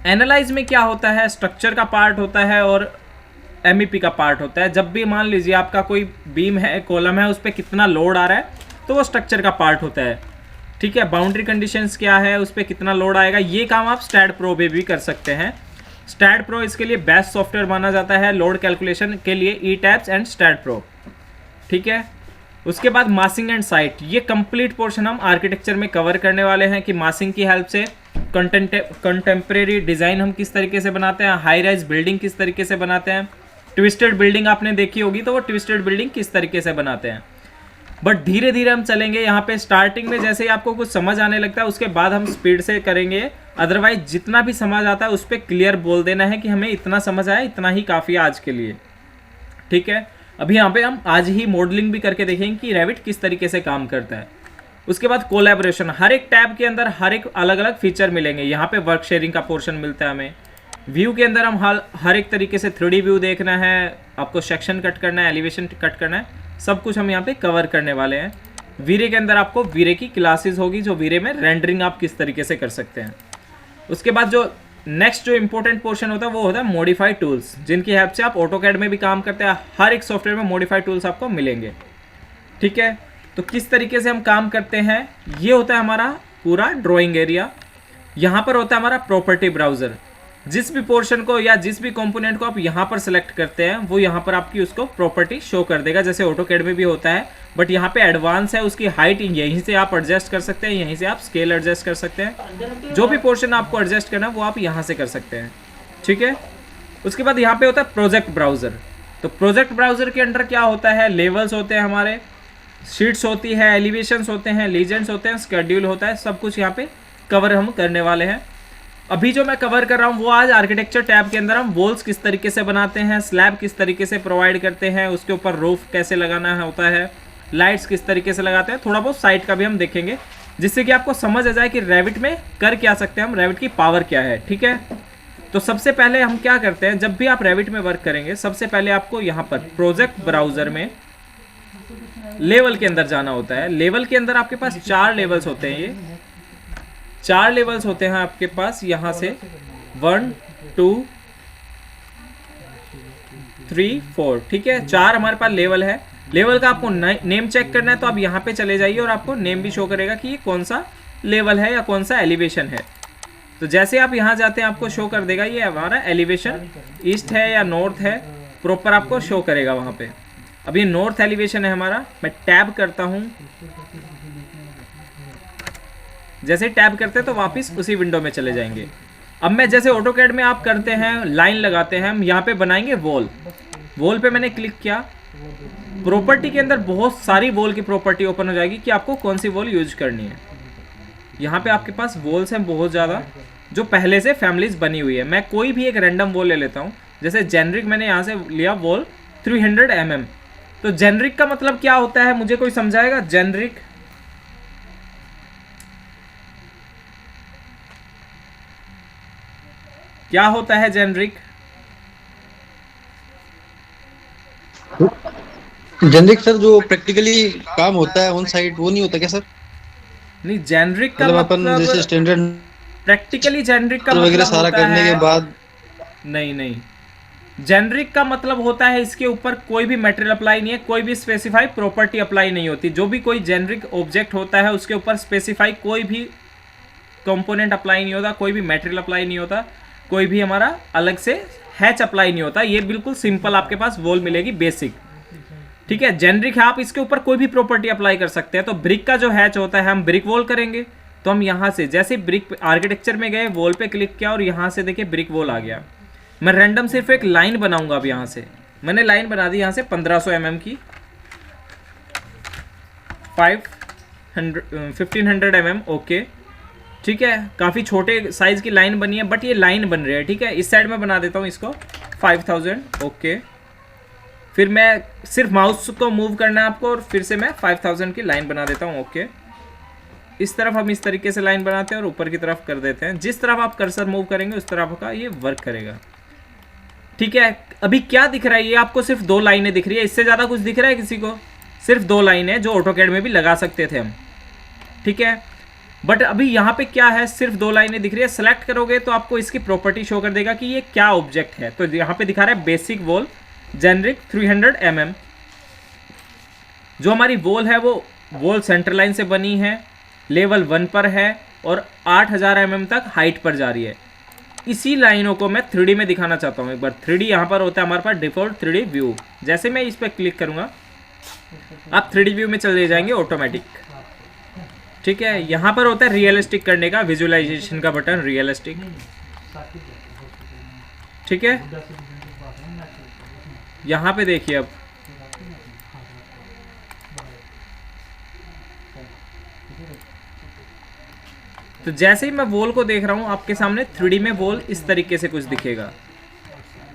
एनालाइज में क्या होता है, स्ट्रक्चर का पार्ट होता है और MEP का पार्ट होता है। जब भी मान लीजिए आपका कोई बीम है, कॉलम है, उस पर कितना लोड आ रहा है तो वो स्ट्रक्चर का पार्ट होता है। ठीक है, बाउंड्री कंडीशंस क्या है, उस पर कितना लोड आएगा, ये काम आप स्टैट प्रो पे भी कर सकते हैं। स्टैट प्रो इसके लिए बेस्ट सॉफ्टवेयर माना जाता है लोड कैलकुलेशन के लिए, ETABS एंड स्टैट प्रो। ठीक है, उसके बाद मासिंग एंड साइट, ये कंप्लीट पोर्शन हम आर्किटेक्चर में कवर करने वाले हैं कि मासिंग की हेल्प से कंटेम्प्रेरी डिज़ाइन हम किस तरीके से बनाते हैं, हाई राइज बिल्डिंग किस तरीके से बनाते हैं, ट्विस्टेड बिल्डिंग आपने देखी होगी तो वो ट्विस्टेड बिल्डिंग किस तरीके से बनाते हैं। बट धीरे धीरे हम चलेंगे, यहाँ पे स्टार्टिंग में जैसे ही आपको कुछ समझ आने लगता है उसके बाद हम स्पीड से करेंगे। अदरवाइज जितना भी समझ आता है उस पर क्लियर बोल देना है कि हमें इतना समझ आया, इतना ही काफ़ी है आज के लिए। ठीक है, अभी यहाँ पे हम आज ही मॉडलिंग भी करके देखेंगे कि रेविट किस तरीके से काम करता है। उसके बाद कोलैबोरेशन, हर एक टैब के अंदर हर एक अलग अलग फीचर मिलेंगे। यहाँ पे वर्क शेयरिंग का पोर्शन मिलता है हमें। व्यू के अंदर हम हर एक तरीके से 3D व्यू देखना है, आपको सेक्शन कट करना है, एलिवेशन कट करना है, सब कुछ हम यहाँ पे कवर करने वाले हैं। वीरे के अंदर आपको वीरे की क्लासेस होगी, जो वीरे में रेंडरिंग आप किस तरीके से कर सकते हैं। उसके बाद जो नेक्स्ट जो इंपॉर्टेंट पोर्शन होता है वो होता है मॉडिफाई टूल्स, जिनकी हेल्प से आप ऑटोकैड में भी काम करते हैं। हर एक सॉफ्टवेयर में मॉडिफाई टूल्स आपको मिलेंगे। ठीक है, तो किस तरीके से हम काम करते हैं, ये होता है हमारा पूरा ड्राइंग एरिया। यहाँ पर होता है हमारा प्रॉपर्टी ब्राउज़र। जिस भी पोर्शन को या जिस भी कंपोनेंट को आप यहाँ पर सेलेक्ट करते हैं वो यहाँ पर आपकी उसको प्रॉपर्टी शो कर देगा, जैसे ऑटोकैड में भी होता है। बट यहाँ पे एडवांस है, उसकी हाइट यहीं से आप एडजस्ट कर सकते हैं, यहीं से आप स्केल एडजस्ट कर सकते हैं। जो भी पोर्शन आपको एडजस्ट करना है वो आप यहाँ से कर सकते हैं। ठीक है, उसके बाद यहाँ पे होता है प्रोजेक्ट ब्राउज़र। तो प्रोजेक्ट ब्राउज़र के अंदर क्या होता है, लेवल्स होते हैं हमारे, शीट्स होती है, एलिवेशंस होते हैं, लीजेंड्स होते हैं, स्केड्यूल होता है, सब कुछ यहाँ पे कवर हम करने वाले हैं। अभी जो मैं कवर कर रहा हूँ वो आज आर्किटेक्चर टैब के अंदर हम वॉल्स किस तरीके से बनाते हैं, स्लैब किस तरीके से प्रोवाइड करते हैं, उसके ऊपर रूफ कैसे लगाना होता है, लाइट्स किस तरीके से लगाते हैं, थोड़ा बहुत साइट का भी हम देखेंगे, जिससे कि आपको समझ आ जाए कि रेविट में कर क्या सकते हैं हम, रेविट की पावर क्या है। ठीक है, तो सबसे पहले हम क्या करते हैं, जब भी आप रेविट में वर्क करेंगे सबसे पहले आपको यहाँ पर प्रोजेक्ट ब्राउज़र में लेवल के अंदर जाना होता है। लेवल के अंदर आपके पास 4 लेवल्स होते हैं, ये 4 लेवल्स होते हैं आपके पास, यहाँ से 1 2 3 4। ठीक है, 4 हमारे पास लेवल है। लेवल का आपको नेम चेक करना है तो आप यहाँ पे चले जाइए और आपको नेम भी शो करेगा कि ये कौन सा लेवल है या कौन सा एलिवेशन है। तो जैसे आप यहाँ जाते हैं आपको शो कर देगा ये हमारा एलिवेशन ईस्ट है या नॉर्थ है, प्रॉपर आपको शो करेगा वहाँ पे। अब ये नॉर्थ एलिवेशन है हमारा, मैं टैब करता हूँ, जैसे टैब करते हैं तो वापस उसी विंडो में चले जाएंगे। अब मैं जैसे ऑटोकैड में आप करते हैं लाइन लगाते हैं, हम यहाँ पे बनाएंगे वॉल। वॉल पे मैंने क्लिक किया, प्रॉपर्टी के अंदर बहुत सारी वॉल की प्रॉपर्टी ओपन हो जाएगी कि आपको कौन सी वॉल यूज करनी है। यहाँ पे आपके पास वॉल्स हैं बहुत ज़्यादा जो पहले से फैमिलीज बनी हुई है। मैं कोई भी एक रैंडम वॉल ले लेता हूँ, जैसे जेनरिक मैंने यहाँ से लिया वॉल 300 mm। तो जेनरिक का मतलब क्या होता है, मुझे कोई समझाएगा? जेनरिक क्या होता है? जेनरिक जनरिक सर जो प्रैक्टिकली काम होता है ऑन साइट वो नहीं होता क्या सर? नहीं, जेनरिक का मतलब अपन जैसे मतलब स्टैंडर्ड प्रैक्टिकली जेनरिक का वगैरह मतलब सारा होता करने है, के बाद नहीं, जेनरिक का मतलब होता है इसके ऊपर कोई भी मटेरियल अप्लाई नहीं है, कोई भी स्पेसिफाई प्रॉपर्टी अप्लाई नहीं होती। जो भी कोई जेनरिक ऑब्जेक्ट होता है उसके ऊपर स्पेसिफाई कोई भी कंपोनेंट अप्लाई नहीं होता, कोई भी मटेरियल अप्लाई नहीं होता, कोई भी हमारा अलग से हैच अप्लाई नहीं होता। ये बिल्कुल सिंपल आपके पास वॉल मिलेगी बेसिक, ठीक है। जेनरिक है, आप इसके ऊपर कोई भी प्रॉपर्टी अप्लाई कर सकते हैं। तो ब्रिक का जो हैच होता है, हम ब्रिक वॉल करेंगे तो हम यहाँ से जैसे ब्रिक आर्किटेक्चर में गए, वॉल पे क्लिक किया और यहाँ से देखिए ब्रिक वॉल आ गया। मैं रैंडम सिर्फ एक लाइन बनाऊंगा। अब यहाँ से मैंने लाइन बना दी, यहाँ से 1500 mm की, 1500 mm, ओके, ठीक है। काफ़ी छोटे साइज की लाइन बनी है बट ये लाइन बन रही है, ठीक है। इस साइड में बना देता हूँ इसको 5000, ओके। फिर मैं सिर्फ माउस को मूव करना है आपको और फिर से मैं 5000 की लाइन बना देता हूँ, ओके। इस तरफ हम इस तरीके से लाइन बनाते हैं और ऊपर की तरफ कर देते हैं। जिस तरफ आप कर्सर मूव करेंगे उस तरफ का ये वर्क करेगा, ठीक है। अभी क्या दिख रहा है, ये आपको सिर्फ 2 लाइनें दिख रही है, इससे ज़्यादा कुछ दिख रहा है किसी को? सिर्फ 2 लाइनें जो ऑटोकैड में भी लगा सकते थे हम, ठीक है। बट अभी यहाँ पे क्या है, सिर्फ 2 लाइनें दिख रही है। सेलेक्ट करोगे तो आपको इसकी प्रॉपर्टी शो कर देगा कि ये क्या ऑब्जेक्ट है। तो यहाँ पे दिखा रहा है बेसिक वॉल जेनरिक 300 mm। जो हमारी वॉल है वो वॉल सेंटर लाइन से बनी है, लेवल 1 पर है और 8000 mm तक हाइट पर जा रही है। इसी लाइनों को मैं 3D में दिखाना चाहता हूँ एक बार। 3D यहाँ पर होता है हमारे पास डिफॉल्ट 3D व्यू। जैसे मैं इस पर क्लिक करूँगा आप 3D व्यू में चले जाएंगे ऑटोमेटिक, ठीक है। यहाँ पर होता है रियलिस्टिक करने का, विजुअलाइजेशन का बटन, रियलिस्टिक, ठीक है। यहाँ पे देखिए अब तो जैसे ही मैं वॉल को देख रहा हूँ आपके सामने 3D में वॉल इस तरीके से कुछ दिखेगा।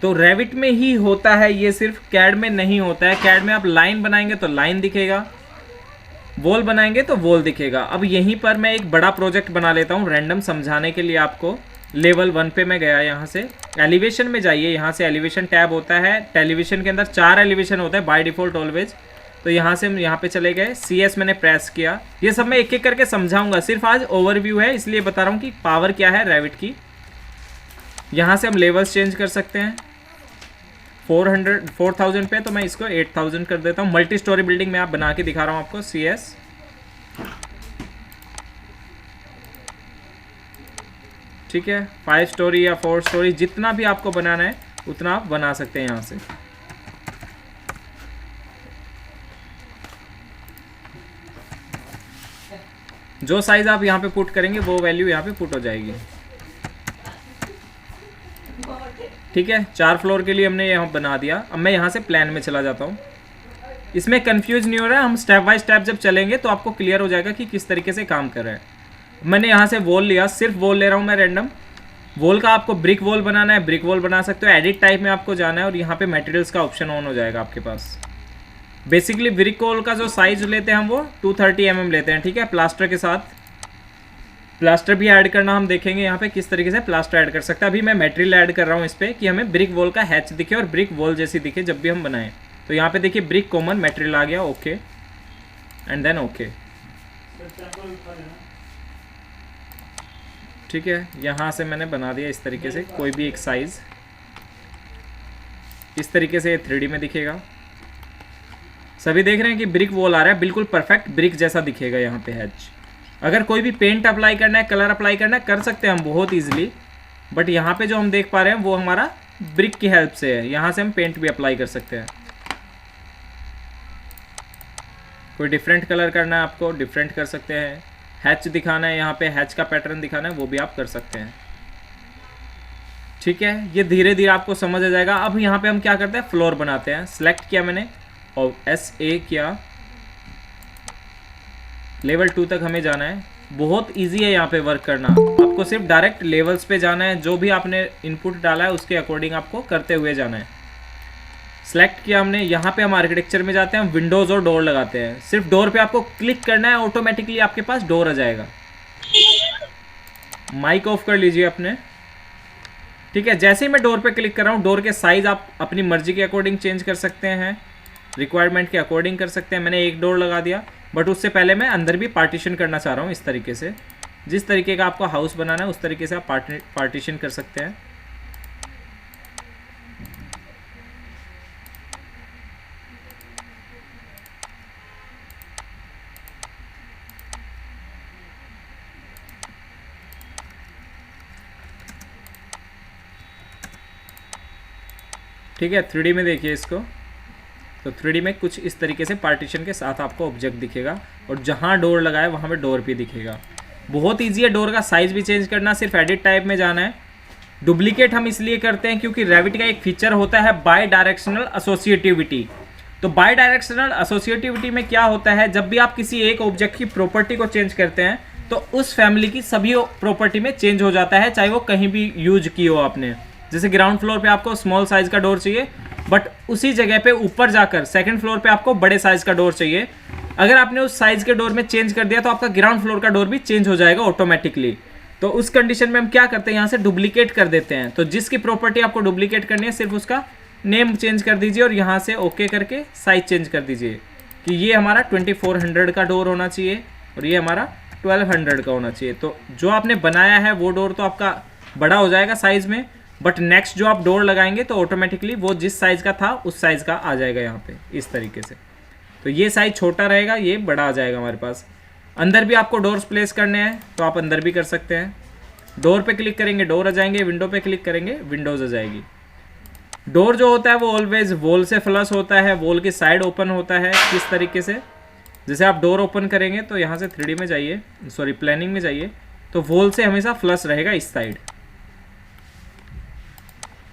तो रेविट में ही होता है ये, सिर्फ कैड में नहीं होता है। कैड में आप लाइन बनाएंगे तो लाइन दिखेगा, वॉल बनाएंगे तो वॉल दिखेगा। अब यहीं पर मैं एक बड़ा प्रोजेक्ट बना लेता हूँ रैंडम समझाने के लिए आपको। लेवल 1 पे मैं गया, यहाँ से एलिवेशन में जाइए, यहाँ से एलिवेशन टैब होता है। टेलीविजन के अंदर 4 एलिवेशन होता है बाय डिफॉल्ट ऑलवेज। तो यहाँ से हम यहाँ पे चले गए, CS मैंने प्रेस किया। ये सब मैं एक एक करके समझाऊंगा, सिर्फ आज ओवरव्यू है इसलिए बता रहा हूँ कि पावर क्या है रेविट की। यहाँ से हम लेवल्स चेंज कर सकते हैं 4000 पे, तो मैं इसको 8000 कर देता हूँ। मल्टी स्टोरी बिल्डिंग में आप बना के दिखा रहा हूँ आपको, CS, ठीक है। 5 स्टोरी या 4 स्टोरी जितना भी आपको बनाना है उतना आप बना सकते हैं यहाँ से। जो साइज आप यहाँ पे पुट करेंगे वो वैल्यू यहाँ पे पुट हो जाएगी, ठीक है। 4 फ्लोर के लिए हमने यहाँ बना दिया। अब मैं यहाँ से प्लान में चला जाता हूँ। इसमें कंफ्यूज नहीं हो रहा है, हम स्टेप बाय स्टेप जब चलेंगे तो आपको क्लियर हो जाएगा कि किस तरीके से काम कर रहा है। मैंने यहाँ से वॉल लिया, सिर्फ वॉल ले रहा हूँ मैं रैंडम। वॉल का आपको ब्रिक वॉल बनाना है, ब्रिक वॉल बना सकते हो। एडिट टाइप में आपको जाना है और यहाँ पे मटेरियल्स का ऑप्शन ऑन हो जाएगा आपके पास। बेसिकली ब्रिक वॉल का जो साइज लेते हैं हम वो 230 mm लेते हैं, ठीक है। प्लास्टर के साथ प्लास्टर भी ऐड करना हम देखेंगे यहाँ पे किस तरीके से प्लास्टर ऐड कर सकते हैं। अभी मैं मटेरियल ऐड कर रहा हूँ इस पर कि हमें ब्रिक वॉल का हैच दिखे और ब्रिक वॉल जैसी दिखे जब भी हम बनाएं। तो यहाँ पे देखिए ब्रिक कॉमन मटेरियल आ गया, ओके एंड देन ओके, ठीक है। यहाँ से मैंने बना दिया इस तरीके से कोई भी एक साइज, इस तरीके से 3D में दिखेगा। सभी देख रहे हैं कि ब्रिक वॉल आ रहा है, बिल्कुल परफेक्ट ब्रिक जैसा दिखेगा यहाँ पे हैच। अगर कोई भी पेंट अप्लाई करना है, कलर अप्लाई करना है, कर सकते हैं हम बहुत ईजिली। बट यहाँ पे जो हम देख पा रहे हैं वो हमारा ब्रिक की हेल्प से है। यहाँ से हम पेंट भी अप्लाई कर सकते हैं। कोई डिफरेंट कलर करना है आपको, डिफरेंट कर सकते हैं। हैच दिखाना है, यहाँ पे हैच का पैटर्न दिखाना है, वो भी आप कर सकते हैं। ठीक है, ये धीरे धीरे आपको समझ आ जाएगा। अब यहाँ पे हम क्या करते हैं, फ्लोर बनाते हैं। सिलेक्ट किया मैंने और SA किया, लेवल 2 तक हमें जाना है। बहुत इजी है यहाँ पे वर्क करना, आपको सिर्फ डायरेक्ट लेवल्स पे जाना है। जो भी आपने इनपुट डाला है उसके अकॉर्डिंग आपको करते हुए जाना है। सेलेक्ट किया हमने, यहाँ पे हम आर्किटेक्चर में जाते हैं, हम विंडोज़ और डोर लगाते हैं। सिर्फ डोर पे आपको क्लिक करना है, ऑटोमेटिकली आपके पास डोर आ जाएगा। माइक ऑफ कर लीजिए अपने। ठीक है, जैसे ही मैं डोर पे क्लिक कर रहा हूँ, डोर के साइज़ आप अपनी मर्जी के अकॉर्डिंग चेंज कर सकते हैं, रिक्वायरमेंट के अकॉर्डिंग कर सकते हैं। मैंने एक डोर लगा दिया, बट उससे पहले मैं अंदर भी पार्टीशन करना चाह रहा हूँ। इस तरीके से, जिस तरीके का आपको हाउस बनाना है उस तरीके से आप पार्टीशन कर सकते हैं। ठीक है, 3D में देखिए इसको, तो 3D में कुछ इस तरीके से पार्टीशन के साथ आपको ऑब्जेक्ट दिखेगा, और जहाँ डोर लगाए वहाँ पे डोर भी दिखेगा। बहुत इजी है डोर का साइज़ भी चेंज करना, सिर्फ एडिट टाइप में जाना है। डुप्लीकेट हम इसलिए करते हैं क्योंकि रेविट का एक फीचर होता है बाय डायरेक्शनल एसोसिएटिविटी। तो बाय डायरेक्शनल एसोसिएटिविटी में क्या होता है, जब भी आप किसी एक ऑब्जेक्ट की प्रॉपर्टी को चेंज करते हैं तो उस फैमिली की सभी प्रॉपर्टी में चेंज हो जाता है, चाहे वो कहीं भी यूज की हो आपने। जैसे ग्राउंड फ्लोर पे आपको स्मॉल साइज़ का डोर चाहिए, बट उसी जगह पे ऊपर जाकर सेकंड फ्लोर पे आपको बड़े साइज़ का डोर चाहिए। अगर आपने उस साइज़ के डोर में चेंज कर दिया तो आपका ग्राउंड फ्लोर का डोर भी चेंज हो जाएगा ऑटोमेटिकली। तो उस कंडीशन में हम क्या करते हैं, यहाँ से डुप्लीकेट कर देते हैं। तो जिसकी प्रॉपर्टी आपको डुप्लीकेट करनी है, सिर्फ उसका नेम चेंज कर दीजिए और यहाँ से ओके करके साइज चेंज कर दीजिए कि ये हमारा 2400 का डोर होना चाहिए और ये हमारा 1200 का होना चाहिए। तो जो आपने बनाया है वो डोर तो आपका बड़ा हो जाएगा साइज़ में, बट नेक्स्ट जो आप डोर लगाएंगे तो ऑटोमेटिकली वो जिस साइज़ का था उस साइज़ का आ जाएगा यहाँ पे इस तरीके से। तो ये साइज़ छोटा रहेगा, ये बड़ा आ जाएगा हमारे पास। अंदर भी आपको डोर्स प्लेस करने हैं तो आप अंदर भी कर सकते हैं। डोर पे क्लिक करेंगे डोर आ जाएंगे, विंडो पे क्लिक करेंगे विंडोज़ आ जाएगी। डोर जो होता है वो ऑलवेज वॉल से फ्लश होता है, वॉल की साइड ओपन होता है। किस तरीके से, जैसे आप डोर ओपन करेंगे तो यहाँ से 3D में जाइए, सॉरी प्लानिंग में जाइए, तो वॉल से हमेशा फ्लश रहेगा इस साइड,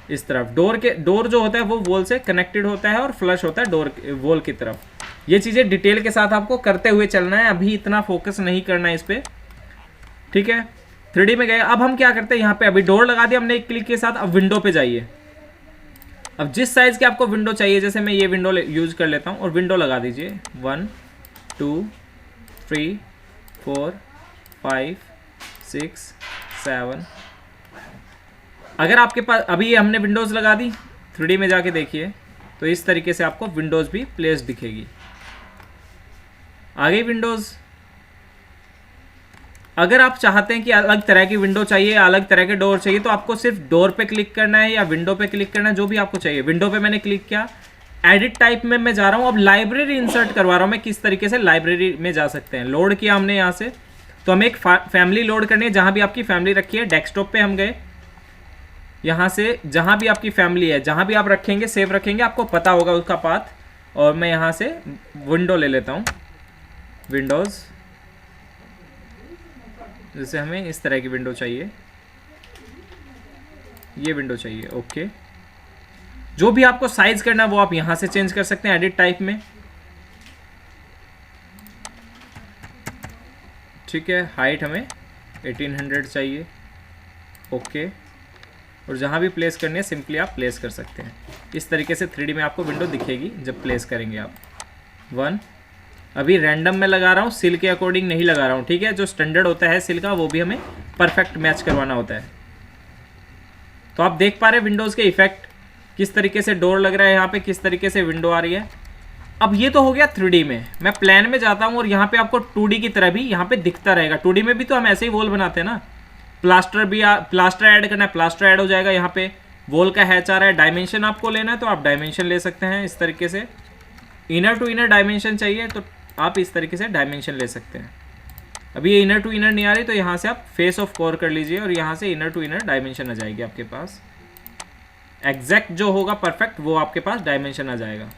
इस तरफ। डोर जो होता है वो वॉल से कनेक्टेड होता है और फ्लश होता है डोर वॉल की तरफ। ये चीज़ें डिटेल के साथ आपको करते हुए चलना है, अभी इतना फोकस नहीं करना है इस पर। ठीक है, 3D में गए। अब हम क्या करते हैं, यहाँ पे अभी डोर लगा दिया हमने एक क्लिक के साथ। अब विंडो पे जाइए। अब जिस साइज़ की आपको विंडो चाहिए, जैसे मैं ये विंडो यूज कर लेता हूँ और विंडो लगा दीजिए 1 2 3 4 5 6 7। अगर आपके पास अभी ये हमने विंडोज़ लगा दी, 3D में जाके देखिए तो इस तरीके से आपको विंडोज़ भी प्लेस दिखेगी। आ गई विंडोज़। अगर आप चाहते हैं कि अलग तरह की विंडो चाहिए, अलग तरह के डोर चाहिए, तो आपको सिर्फ डोर पे क्लिक करना है या विंडो पे क्लिक करना है, जो भी आपको चाहिए। विंडो पे मैंने क्लिक किया, एडिट टाइप में मैं जा रहा हूँ। अब लाइब्रेरी इंसर्ट करवा रहा हूँ मैं, किस तरीके से लाइब्रेरी में जा सकते हैं। लोड किया हमने यहाँ से, तो हमें एक फैमिली लोड करनी है। जहाँ भी आपकी फैमिली रखी है, डेस्कटॉप पे हम गए, यहाँ से जहाँ भी आपकी फैमिली है, जहाँ भी आप रखेंगे सेव रखेंगे, आपको पता होगा उसका पाथ। और मैं यहाँ से विंडो ले लेता हूँ, विंडोज़। जैसे हमें इस तरह की विंडो चाहिए, ये विंडो चाहिए, ओके। जो भी आपको साइज करना है वो आप यहाँ से चेंज कर सकते हैं एडिट टाइप में। ठीक है, हाइट हमें 1800 चाहिए, ओके। और जहाँ भी प्लेस करनी है सिंपली आप प्लेस कर सकते हैं। इस तरीके से 3D में आपको विंडो दिखेगी जब प्लेस करेंगे आप। 1 अभी रैंडम में लगा रहा हूँ, सिल के अकॉर्डिंग नहीं लगा रहा हूँ। ठीक है, जो स्टैंडर्ड होता है सिल का वो भी हमें परफेक्ट मैच करवाना होता है। तो आप देख पा रहे हैं विंडोज़ के इफेक्ट, किस तरीके से डोर लग रहा है यहाँ पे, किस तरीके से विंडो आ रही है। अब ये तो हो गया 3D में। मैं प्लान में जाता हूँ और यहाँ पे आपको 2D की तरह भी यहाँ पे दिखता रहेगा। 2D में भी तो हम ऐसे ही वॉल बनाते हैं ना। प्लास्टर भी प्लास्टर ऐड करना है, प्लास्टर ऐड हो जाएगा। यहाँ पे वॉल का हैच आ रहा है। डायमेंशन आपको लेना है तो आप डायमेंशन ले सकते हैं इस तरीके से। इनर टू इनर डायमेंशन चाहिए तो आप इस तरीके से डायमेंशन ले सकते हैं। अभी ये इनर टू इनर नहीं आ रही तो यहाँ से आप फेस ऑफ कोर कर लीजिए और यहाँ से इनर टू इनर डायमेंशन आ जाएगी आपके पास। एग्जैक्ट जो होगा परफेक्ट वो आपके पास डायमेंशन आ जाएगा।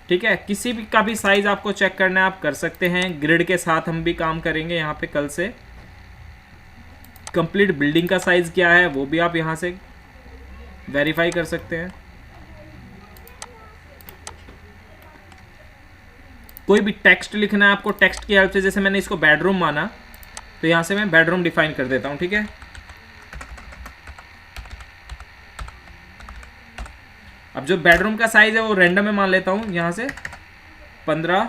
ठीक है, किसी भी का भी साइज आपको चेक करना है आप कर सकते हैं। ग्रिड के साथ हम भी काम करेंगे यहाँ पे कल से। कंप्लीट बिल्डिंग का साइज क्या है वो भी आप यहाँ से वेरीफाई कर सकते हैं। कोई भी टेक्स्ट लिखना है आपको, टेक्स्ट की हेल्प से, जैसे मैंने इसको बेडरूम माना तो यहाँ से मैं बेडरूम डिफाइन कर देता हूँ। ठीक है, अब जो बेडरूम का साइज है वो रैंडम में मान लेता हूँ, यहाँ से 15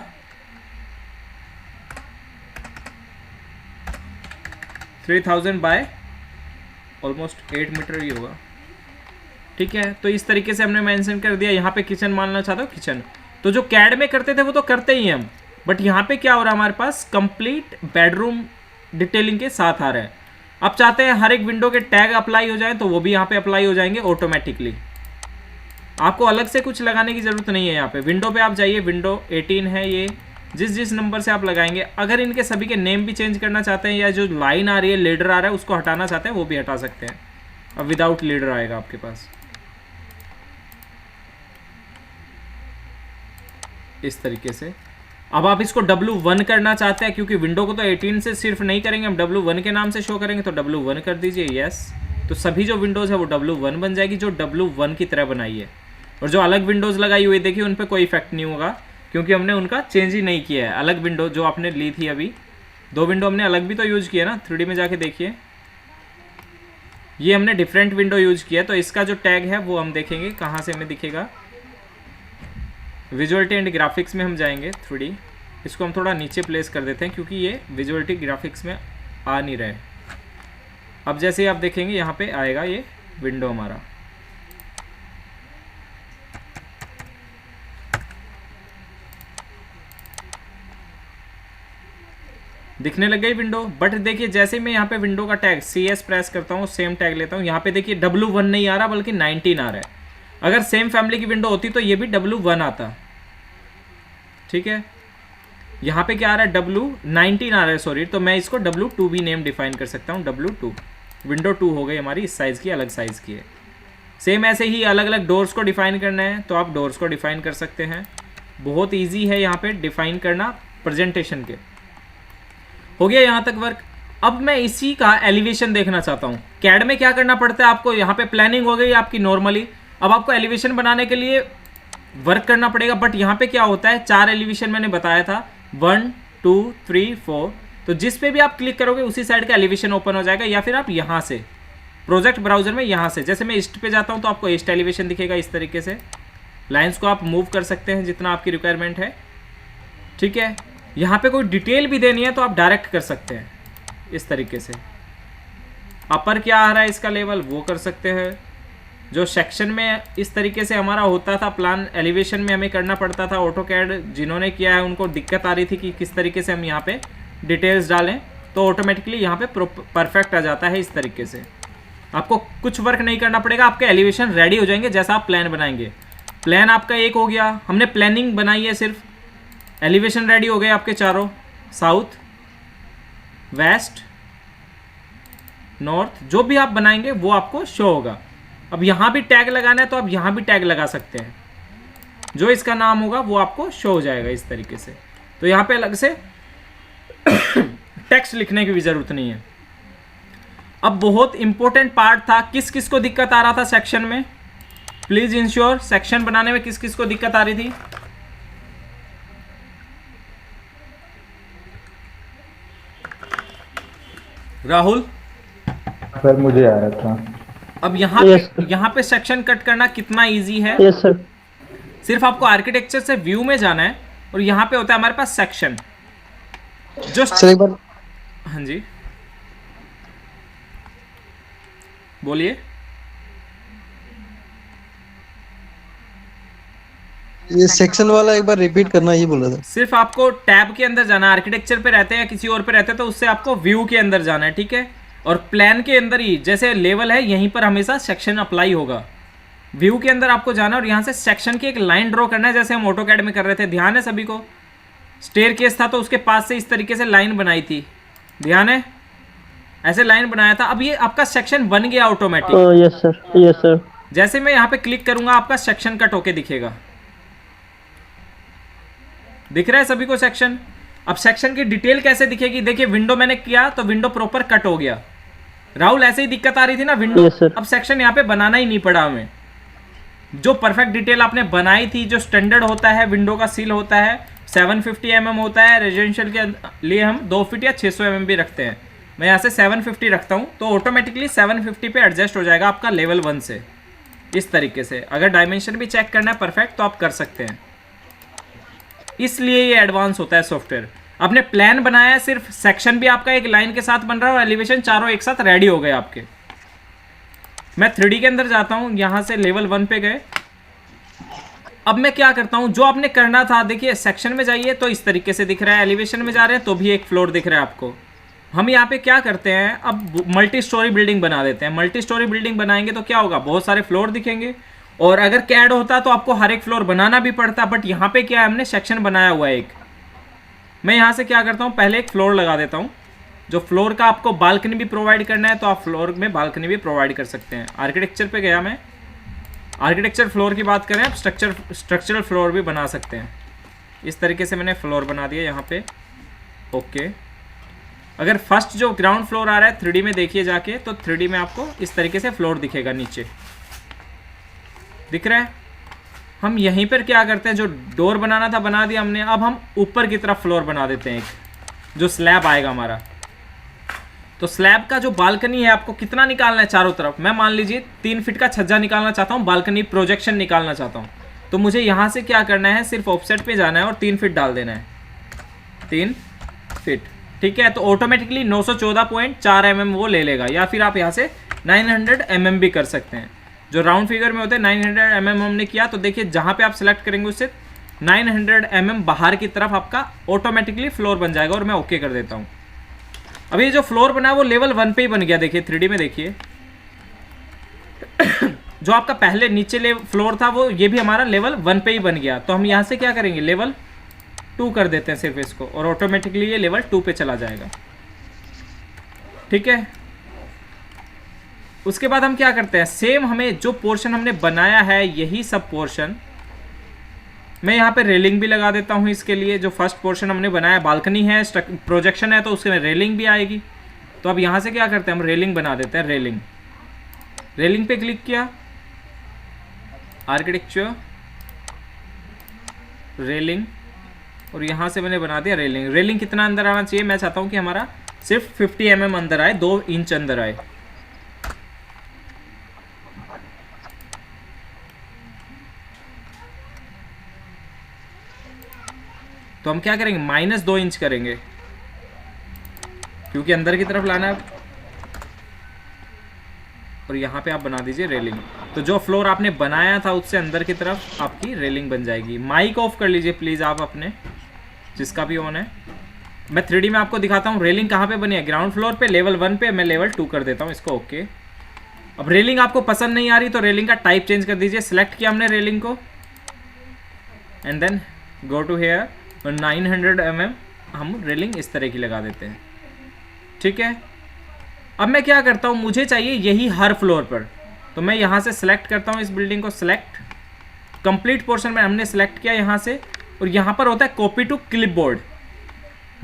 3000 बाय ऑलमोस्ट 8 मीटर ही होगा। ठीक है, तो इस तरीके से हमने मेंशन कर दिया। यहाँ पे किचन मानना चाहता हूँ, किचन तो जो कैड में करते थे वो तो करते ही हम, बट यहाँ पे क्या हो रहा है हमारे पास कंप्लीट बेडरूम डिटेलिंग के साथ आ रहा है। अब चाहते हैं हर एक विंडो के टैग अप्लाई हो जाए तो वो भी यहाँ पे अप्लाई हो जाएंगे ऑटोमेटिकली। आपको अलग से कुछ लगाने की जरूरत नहीं है। यहाँ पे विंडो पे आप जाइए, विंडो 18 है ये, जिस नंबर से आप लगाएंगे, अगर इनके सभी के नेम भी चेंज करना चाहते हैं या जो लाइन आ रही है लीडर आ रहा है उसको हटाना चाहते हैं वो भी हटा सकते हैं। अब विदाउट लीडर आएगा आपके पास इस तरीके से। अब आप इसको W1 करना चाहते हैं, क्योंकि विंडो को तो 18 से सिर्फ नहीं करेंगे, हम W1 के नाम से शो करेंगे, तो W1 कर दीजिए, यस। तो सभी जो विंडोज़ है वो W1 बन जाएगी, जो W1 की तरह बनाई है। और जो अलग विंडोज़ लगाई हुई देखिए उन पर कोई इफेक्ट नहीं होगा, क्योंकि हमने उनका चेंज ही नहीं किया है। अलग विंडो जो आपने ली थी अभी 2 विंडो हमने अलग भी तो यूज किया ना, 3D में जाके देखिए, ये हमने डिफरेंट विंडो यूज किया। तो इसका जो टैग है वो हम देखेंगे कहाँ से हमें दिखेगा। विजुअलिटी एंड ग्राफिक्स में हम जाएंगे 3D, इसको हम थोड़ा नीचे प्लेस कर देते हैं क्योंकि ये विजुअलिटी ग्राफिक्स में आ नहीं रहे। अब जैसे ही आप देखेंगे यहाँ पे आएगा ये विंडो हमारा। दिखने लग गई विंडो, बट देखिए जैसे मैं यहाँ पे विंडो का टैग CS प्रेस करता हूँ, सेम टैग लेता हूँ, यहाँ पे देखिए W1 नहीं आ रहा बल्कि 19 आ रहा है। अगर सेम फैमिली की विंडो होती तो ये भी W1 आता। ठीक है, यहाँ पे क्या आ रहा है W19 आ रहा है, सॉरी, तो मैं इसको W2 भी नेम डिफाइन कर सकता हूँ, W2 विंडो 2 हो गई हमारी, इस साइज़ की अलग साइज़ की है। सेम ऐसे ही अलग अलग डोर्स को डिफाइन करना है तो आप डोर्स को डिफाइन कर सकते हैं। बहुत ईजी है यहाँ पे डिफाइन करना प्रेजेंटेशन के। हो गया यहाँ तक वर्क। अब मैं इसी का एलिवेशन देखना चाहता हूँ। कैड में क्या करना पड़ता है आपको, यहाँ पे प्लानिंग हो गई आपकी नॉर्मली, अब आपको एलिवेशन बनाने के लिए वर्क करना पड़ेगा। बट यहाँ पे क्या होता है, 4 एलिवेशन मैंने बताया था, 1 2 3 4, तो जिस पे भी आप क्लिक करोगे उसी साइड का एलिवेशन ओपन हो जाएगा। या फिर आप यहाँ से प्रोजेक्ट ब्राउजर में यहाँ से, जैसे मैं ईस्ट पे जाता हूँ तो आपको ईस्ट एलिवेशन दिखेगा इस तरीके से। लाइन्स को आप मूव कर सकते हैं जितना आपकी रिक्वायरमेंट है। ठीक है, यहाँ पे कोई डिटेल भी देनी है तो आप डायरेक्ट कर सकते हैं इस तरीके से। अपर क्या आ रहा है इसका लेवल वो कर सकते हैं। जो सेक्शन में इस तरीके से हमारा होता था प्लान, एलिवेशन में हमें करना पड़ता था, ऑटोकैड जिन्होंने किया है उनको दिक्कत आ रही थी कि किस तरीके से हम यहाँ पे डिटेल्स डालें, तो ऑटोमेटिकली यहाँ पे परफेक्ट आ जाता है इस तरीके से। आपको कुछ वर्क नहीं करना पड़ेगा, आपके एलिवेशन रेडी हो जाएंगे जैसा आप प्लान बनाएंगे। प्लान आपका एक हो गया, हमने प्लानिंग बनाई है सिर्फ, एलिवेशन रेडी हो गए आपके चारों, साउथ वेस्ट नॉर्थ, जो भी आप बनाएंगे वो आपको शो होगा। अब यहाँ भी टैग लगाना है तो आप यहाँ भी टैग लगा सकते हैं, जो इसका नाम होगा वो आपको शो हो जाएगा इस तरीके से। तो यहाँ पे अलग से टेक्स्ट लिखने की भी जरूरत नहीं है। अब बहुत इंपॉर्टेंट पार्ट था, किस किस को दिक्कत आ रहा था सेक्शन में, प्लीज इंश्योर सेक्शन बनाने में किस किस को दिक्कत आ रही थी। राहुल सर मुझे आ रहा था। अब यहाँ Yes, पे यहाँ पे सेक्शन कट करना कितना इजी है। Yes sir. सिर्फ आपको आर्किटेक्चर से व्यू में जाना है और यहाँ पे होता है हमारे पास सेक्शन जो सर एक बार हाँ जी बोलिए। ये सेक्शन वाला एक बार रिपीट करना, ये बोला था। सिर्फ आपको टैब के अंदर जाना है, आर्किटेक्चर पे रहते हैं या किसी और पे रहते हैं तो उससे आपको व्यू के अंदर जाना है। ठीक है, और प्लान के अंदर ही जैसे लेवल है यहीं पर हमेशा सेक्शन अप्लाई होगा। व्यू के अंदर आपको जाना और यहाँ से सेक्शन की एक लाइन ड्रॉ करना है, जैसे हम ऑटोकैड में कर रहे थे। ध्यान है सभी को, स्टेयर केस था तो उसके पास से इस तरीके से लाइन बनाई थी, ध्यान है, ऐसे लाइन बनाया था। अब ये आपका सेक्शन बन गया automatic. Yes sir, yes sir. जैसे मैं यहाँ पे क्लिक करूंगा आपका सेक्शन कट होके दिखेगा। दिख रहा है सभी को सेक्शन? अब सेक्शन की डिटेल कैसे दिखेगी? देखिए विंडो मैंने किया तो विंडो प्रॉपर कट हो गया। राहुल ऐसे ही दिक्कत आ रही थी ना विंडो, Yes, sir. अब सेक्शन यहाँ पे बनाना ही नहीं पड़ा हमें। जो परफेक्ट डिटेल आपने बनाई थी, जो स्टैंडर्ड होता है विंडो का सील होता है 750 mm होता है, रेजिडेंशियल के लिए हम 2 फीट या 600 mm भी रखते हैं। मैं यहाँ से 750 रखता हूँ तो ऑटोमेटिकली 750 पे एडजस्ट हो जाएगा आपका लेवल 1 से। इस तरीके से अगर डायमेंशन भी चेक करना है परफेक्ट तो आप कर सकते हैं, इसलिए ये एडवांस होता है सॉफ्टवेयर। आपने प्लान बनाया है, सिर्फ सेक्शन भी आपका एक लाइन के साथ बन रहा है और एलिवेशन चारों एक साथ रेडी हो गए आपके। मैं 3D के अंदर जाता हूँ, यहाँ से लेवल 1 पे गए। अब मैं क्या करता हूँ, जो आपने करना था, देखिए सेक्शन में जाइए तो इस तरीके से दिख रहा है, एलिवेशन में जा रहे हैं तो भी एक फ्लोर दिख रहा है आपको। हम यहाँ पे क्या करते हैं, अब मल्टी स्टोरी बिल्डिंग बना देते हैं। मल्टी स्टोरी बिल्डिंग बनाएंगे तो क्या होगा, बहुत सारे फ्लोर दिखेंगे। और अगर कैड होता तो आपको हर एक फ्लोर बनाना भी पड़ता, बट यहाँ पे क्या है, हमने सेक्शन बनाया हुआ है एक। मैं यहाँ से क्या करता हूँ, पहले एक फ्लोर लगा देता हूँ। जो फ्लोर का आपको बालकनी भी प्रोवाइड करना है तो आप फ्लोर में बालकनी भी प्रोवाइड कर सकते हैं। आर्किटेक्चर पे गया मैं, आर्किटेक्चर फ्लोर की बात करें, आप स्ट्रक्चरल फ्लोर भी बना सकते हैं। इस तरीके से मैंने फ्लोर बना दिया यहाँ पे। ओके, अगर फर्स्ट जो ग्राउंड फ्लोर आ रहा है 3D में देखिए जाके, तो 3D में आपको इस तरीके से फ्लोर दिखेगा, नीचे दिख रहा है। हम यहीं पर क्या करते हैं, जो डोर बनाना था बना दिया हमने, अब हम ऊपर की तरफ फ्लोर बना देते हैं एक, जो स्लैब आएगा हमारा। तो स्लैब का जो बालकनी है आपको कितना निकालना है चारों तरफ, मैं मान लीजिए 3 फीट का छज्जा निकालना चाहता हूँ, बालकनी प्रोजेक्शन निकालना चाहता हूँ। तो मुझे यहाँ से क्या करना है, सिर्फ ऑफसेट पे जाना है और 3 फीट डाल देना है, 3 फीट, ठीक है। तो ऑटोमेटिकली 914.4 mm वो ले लेगा, या फिर आप यहाँ से 900 mm भी कर सकते हैं। जो राउंड फिगर में होते हैं 900 mm हमने किया, तो देखिए जहाँ पे आप सिलेक्ट करेंगे उससे 900 mm बाहर की तरफ आपका ऑटोमेटिकली फ्लोर बन जाएगा। और मैं ओके कर देता हूँ। अब ये जो फ्लोर बना है वो लेवल 1 पे ही बन गया, देखिए 3D में देखिए। जो आपका पहले नीचे फ्लोर था वो ये भी हमारा लेवल 1 पे ही बन गया। तो हम यहाँ से क्या करेंगे, लेवल 2 कर देते हैं सिर्फ इसको, और ऑटोमेटिकली ये लेवल 2 पे चला जाएगा, ठीक है। उसके बाद हम क्या करते हैं, सेम हमें जो पोर्शन हमने बनाया है यही सब पोर्शन, मैं यहाँ पे रेलिंग भी लगा देता हूँ इसके लिए। जो फर्स्ट पोर्शन हमने बनाया, बालकनी है, प्रोजेक्शन है, तो उसके में रेलिंग भी आएगी। तो अब यहाँ से क्या करते हैं, हम रेलिंग बना देते हैं। रेलिंग पे क्लिक किया, आर्किटेक्चर, रेलिंग, और यहाँ से मैंने बना दिया रेलिंग। रेलिंग कितना अंदर आना चाहिए, मैं चाहता हूँ कि हमारा सिर्फ 50 mm अंदर आए, 2 इंच अंदर आए। तो हम क्या करेंगे, -2 इंच करेंगे, क्योंकि अंदर की तरफ लाना है। और यहाँ पे आप बना दीजिए रेलिंग। तो जो फ्लोर आपने बनाया था उससे अंदर की तरफ आपकी रेलिंग बन जाएगी। माइक ऑफ कर लीजिए प्लीज़ आप अपने, जिसका भी ऑन है। मैं 3D में आपको दिखाता हूँ रेलिंग कहाँ पे बनी है, ग्राउंड फ्लोर पे, लेवल 1 पे। मैं लेवल 2 कर देता हूँ इसको, ओके। अब रेलिंग आपको पसंद नहीं आ रही तो रेलिंग का टाइप चेंज कर दीजिए। सिलेक्ट किया हमने रेलिंग को, and then go to here, और 900 mm हम रेलिंग इस तरह की लगा देते हैं, ठीक है। अब मैं क्या करता हूँ, मुझे चाहिए यही हर फ्लोर पर, तो मैं यहाँ से सिलेक्ट करता हूँ इस बिल्डिंग को। सिलेक्ट कंप्लीट पोर्शन में हमने सिलेक्ट किया यहाँ से, और यहाँ पर होता है copy to clipboard.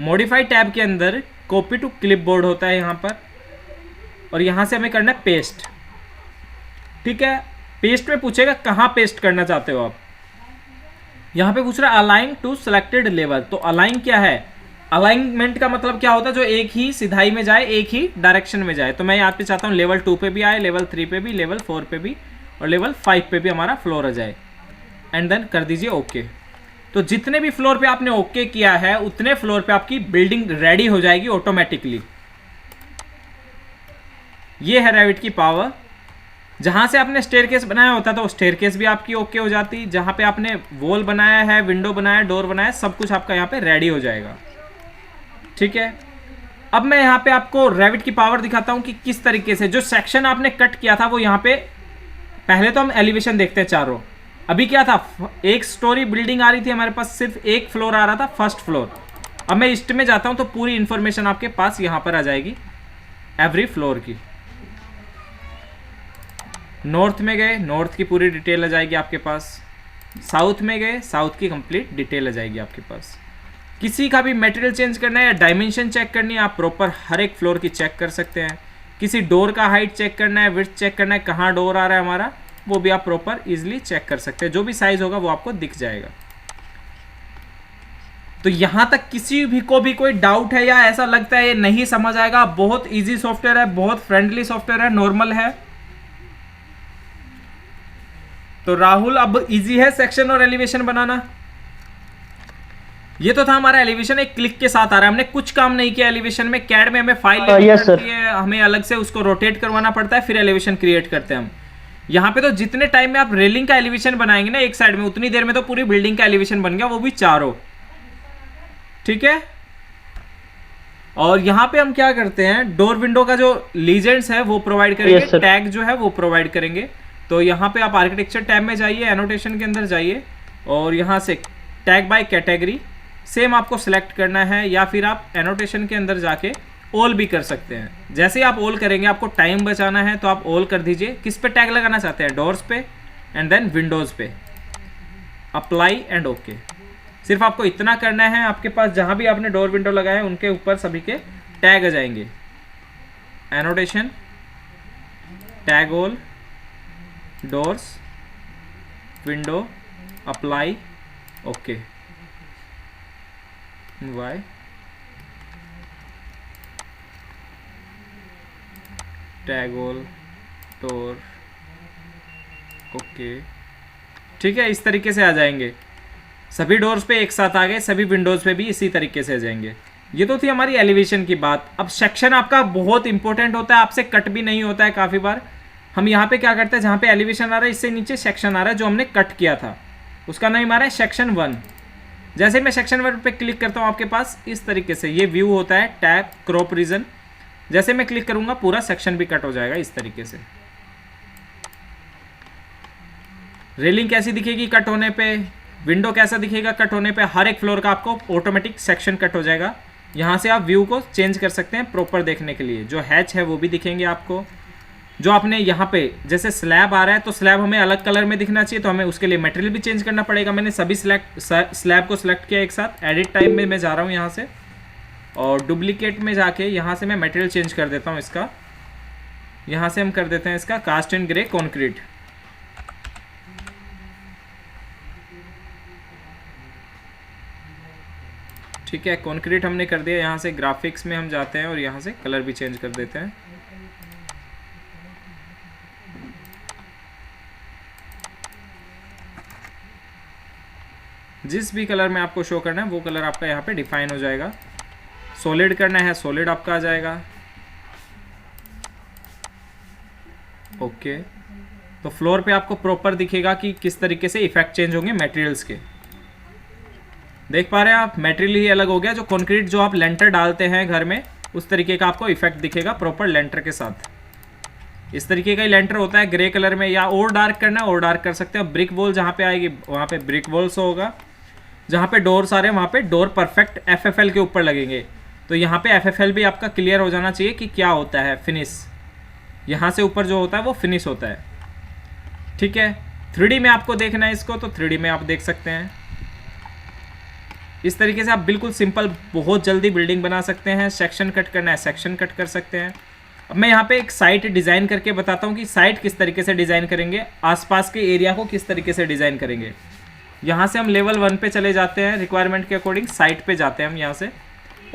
Modify tab के अंदर कॉपी टू क्लिपबोर्ड होता है यहाँ पर, और यहाँ से हमें करना है पेस्ट, ठीक है। पेस्ट में पूछेगा कहाँ पेस्ट करना चाहते हो आप, यहाँ पे पूछ रहा है अलाइन टू सिलेक्टेड लेवल। तो अलाइन क्या है, अलाइनमेंट का मतलब क्या होता है, जो एक ही सिधाई में जाए, एक ही डायरेक्शन में जाए। तो मैं यहाँ पे चाहता हूँ लेवल 2 पे भी आए, लेवल 3 पे भी, लेवल 4 पे भी, और लेवल 5 पे भी हमारा फ्लोर आ जाए। एंड देन कर दीजिए ओके। तो जितने भी फ्लोर पे आपने ओके किया है उतने फ्लोर पे आपकी बिल्डिंग रेडी हो जाएगी ऑटोमेटिकली। ये है रेविट की पावर। जहां से आपने स्टेयरकेस बनाया होता तो स्टेयरकेस भी आपकी ओके हो जाती। जहां पे आपने वॉल बनाया है, विंडो बनाया, डोर बनाया, सब कुछ आपका यहाँ पे रेडी हो जाएगा, ठीक है। अब मैं यहाँ पे आपको रेविट की पावर दिखाता हूँ कि किस तरीके से जो सेक्शन आपने कट किया था वो यहाँ पे, पहले तो हम एलिवेशन देखते हैं चारों। अभी क्या था, एक स्टोरी बिल्डिंग आ रही थी हमारे पास, सिर्फ एक फ्लोर आ रहा था, फर्स्ट फ्लोर। अब मैं ईस्ट में जाता हूँ तो पूरी इंफॉर्मेशन आपके पास यहाँ पर आ जाएगी एवरी फ्लोर की। नॉर्थ में गए, नॉर्थ की पूरी डिटेल आ जाएगी आपके पास। साउथ में गए, साउथ की कंप्लीट डिटेल आ जाएगी आपके पास। किसी का भी मटेरियल चेंज करना है या डायमेंशन चेक करनी है, आप प्रॉपर हर एक फ्लोर की चेक कर सकते हैं। किसी डोर का हाइट चेक करना है, विड्थ चेक करना है, कहाँ डोर आ रहा है हमारा, वो भी आप प्रॉपर इजीली चेक कर सकते हैं। जो भी साइज होगा वो आपको दिख जाएगा। तो यहां तक किसी भी को भी कोई डाउट है या ऐसा लगता है ये नहीं समझ आएगा, बहुत इजी सॉफ्टवेयर है, बहुत फ्रेंडली सॉफ्टवेयर है, नॉर्मल है। तो राहुल, अब इजी है सेक्शन और एलिवेशन बनाना। ये तो था हमारा एलिवेशन, एक क्लिक के साथ आ रहा है। हमने कुछ काम नहीं किया एलिवेशन में। कैड में हमें फाइल लेनी पड़ती है, हमें अलग से उसको रोटेट करवाना पड़ता है, फिर एलिवेशन क्रिएट करते हैं हम। यहाँ पे तो जितने टाइम में आप रेलिंग का एलिवेशन बनाएंगे ना एक साइड में, उतनी देर में तो पूरी बिल्डिंग का एलिवेशन बन गया, वो भी चारों। ठीक है। और यहाँ पे हम क्या करते हैं, डोर विंडो का जो लीजेंड्स है वो प्रोवाइड करेंगे, टैग जो है वो प्रोवाइड करेंगे। तो यहाँ पे आप आर्किटेक्चर टैब में जाइए, एनोटेशन के अंदर जाइए और यहाँ से टैग बाय कैटेगरी सेम आपको सिलेक्ट करना है, या फिर आप एनोटेशन के अंदर जाके ऑल भी कर सकते हैं। जैसे ही आप ऑल करेंगे, आपको टाइम बचाना है तो आप ऑल कर दीजिए। किस पे टैग लगाना चाहते हैं, डोर्स पे एंड देन विंडोज पे, अप्लाई एंड ओके। सिर्फ आपको इतना करना है, आपके पास जहां भी आपने डोर विंडो लगाए उनके ऊपर सभी के टैग आ जाएंगे। Annotation, tag all, doors, window, apply, okay, Y, tag all, door, okay. ठीक है, इस तरीके से आ जाएंगे। सभी डोर्स पे एक साथ आ गए, सभी विंडोज पे भी इसी तरीके से आ जाएंगे। ये तो थी हमारी एलिवेशन की बात। अब सेक्शन आपका बहुत इंपॉर्टेंट होता है, आपसे कट भी नहीं होता है काफ़ी बार। हम यहाँ पे क्या करते हैं, जहाँ पे एलिवेशन आ रहा है इससे नीचे सेक्शन आ रहा है जो हमने कट किया था, उसका नाम हमारा है सेक्शन 1। जैसे मैं सेक्शन 1 पे क्लिक करता हूँ, आपके पास इस तरीके से ये व्यू होता है, टैब, क्रॉप रीजन। जैसे मैं क्लिक करूंगा पूरा सेक्शन भी कट हो जाएगा इस तरीके से। रेलिंग कैसी दिखेगी कट होने पे, विंडो कैसा दिखेगा कट होने पे, हर एक फ्लोर का आपको ऑटोमेटिक सेक्शन कट हो जाएगा। यहाँ से आप व्यू को चेंज कर सकते हैं प्रॉपर देखने के लिए। जो हैच है वो भी दिखेंगे आपको। जो आपने यहाँ पे जैसे स्लैब आ रहा है तो स्लैब हमें अलग कलर में दिखना चाहिए, तो हमें उसके लिए मटेरियल भी चेंज करना पड़ेगा। मैंने सभी स्लैब को सिलेक्ट किया एक साथ। एडिट टाइम में मैं जा रहा हूँ यहाँ से और डुप्लीकेट में जाके यहाँ से मैं मटेरियल चेंज कर देता हूँ इसका। यहाँ से हम कर देते हैं इसका कास्ट एंड ग्रे कॉन्क्रीट। ठीक है, कॉन्क्रीट हमने कर दिया। यहाँ से ग्राफिक्स में हम जाते हैं और यहाँ से कलर भी चेंज कर देते हैं। जिस भी कलर में आपको शो करना है वो कलर आपका यहाँ पे डिफाइन हो जाएगा। सॉलिड करना है, सॉलिड आपका आ जाएगा। ओके, तो फ्लोर पे आपको प्रॉपर दिखेगा कि किस तरीके से इफेक्ट चेंज होंगे मटेरियल्स के। देख पा रहे हैं आप, मटेरियल ही अलग हो गया। जो कंक्रीट जो आप लेंटर डालते हैं घर में, उस तरीके का आपको इफेक्ट दिखेगा प्रॉपर लेंटर के साथ। इस तरीके का ही लेंटर होता है ग्रे कलर में, या और डार्क करना और डार्क कर सकते हैं। ब्रिक वॉल जहाँ पे आएगी वहाँ पे ब्रिक वॉल्स होगा। जहाँ पे डोर्स आ रहे हैं वहाँ पे डोर परफेक्ट FFL के ऊपर लगेंगे। तो यहाँ पे FFL भी आपका क्लियर हो जाना चाहिए कि क्या होता है फिनिश। यहाँ से ऊपर जो होता है वो फिनिश होता है। ठीक है, 3D में आपको देखना है इसको, तो 3D में आप देख सकते हैं। इस तरीके से आप बिल्कुल सिंपल बहुत जल्दी बिल्डिंग बना सकते हैं। सेक्शन कट करना है, सेक्शन कट कर सकते हैं। अब मैं यहाँ पे एक साइट डिज़ाइन करके बताता हूँ कि साइट किस तरीके से डिज़ाइन करेंगे, आसपास के एरिया को किस तरीके से डिज़ाइन करेंगे। यहाँ से हम लेवल 1 पे चले जाते हैं, रिक्वायरमेंट के अकॉर्डिंग साइट पे जाते हैं हम यहाँ से।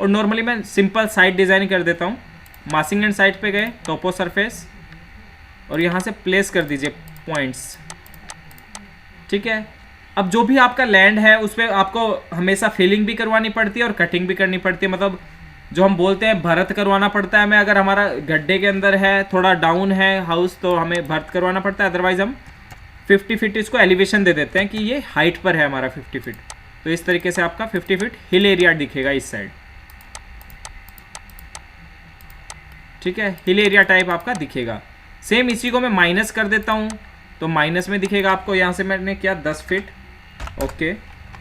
और नॉर्मली मैं सिंपल साइट डिज़ाइन कर देता हूँ। मासिंग एंड साइट पे गए, टोपो सरफेस, और यहाँ से प्लेस कर दीजिए पॉइंट्स। ठीक है, अब जो भी आपका लैंड है उस पर आपको हमेशा फिलिंग भी करवानी पड़ती है और कटिंग भी करनी पड़ती है। मतलब जो हम बोलते हैं भरत करवाना पड़ता है हमें। अगर हमारा गड्ढे के अंदर है, थोड़ा डाउन है हाउस, तो हमें भरत करवाना पड़ता है। अदरवाइज हम 50 फीट इसको एलिवेशन दे देते हैं कि ये हाइट पर है हमारा 50 फीट। तो इस तरीके से आपका 50 फीट हिल एरिया दिखेगा इस साइड। ठीक है, हिल एरिया टाइप आपका दिखेगा। सेम इसी को मैं माइनस कर देता हूँ, तो माइनस में दिखेगा आपको। यहाँ से मैंने किया 10 फीट, ओके,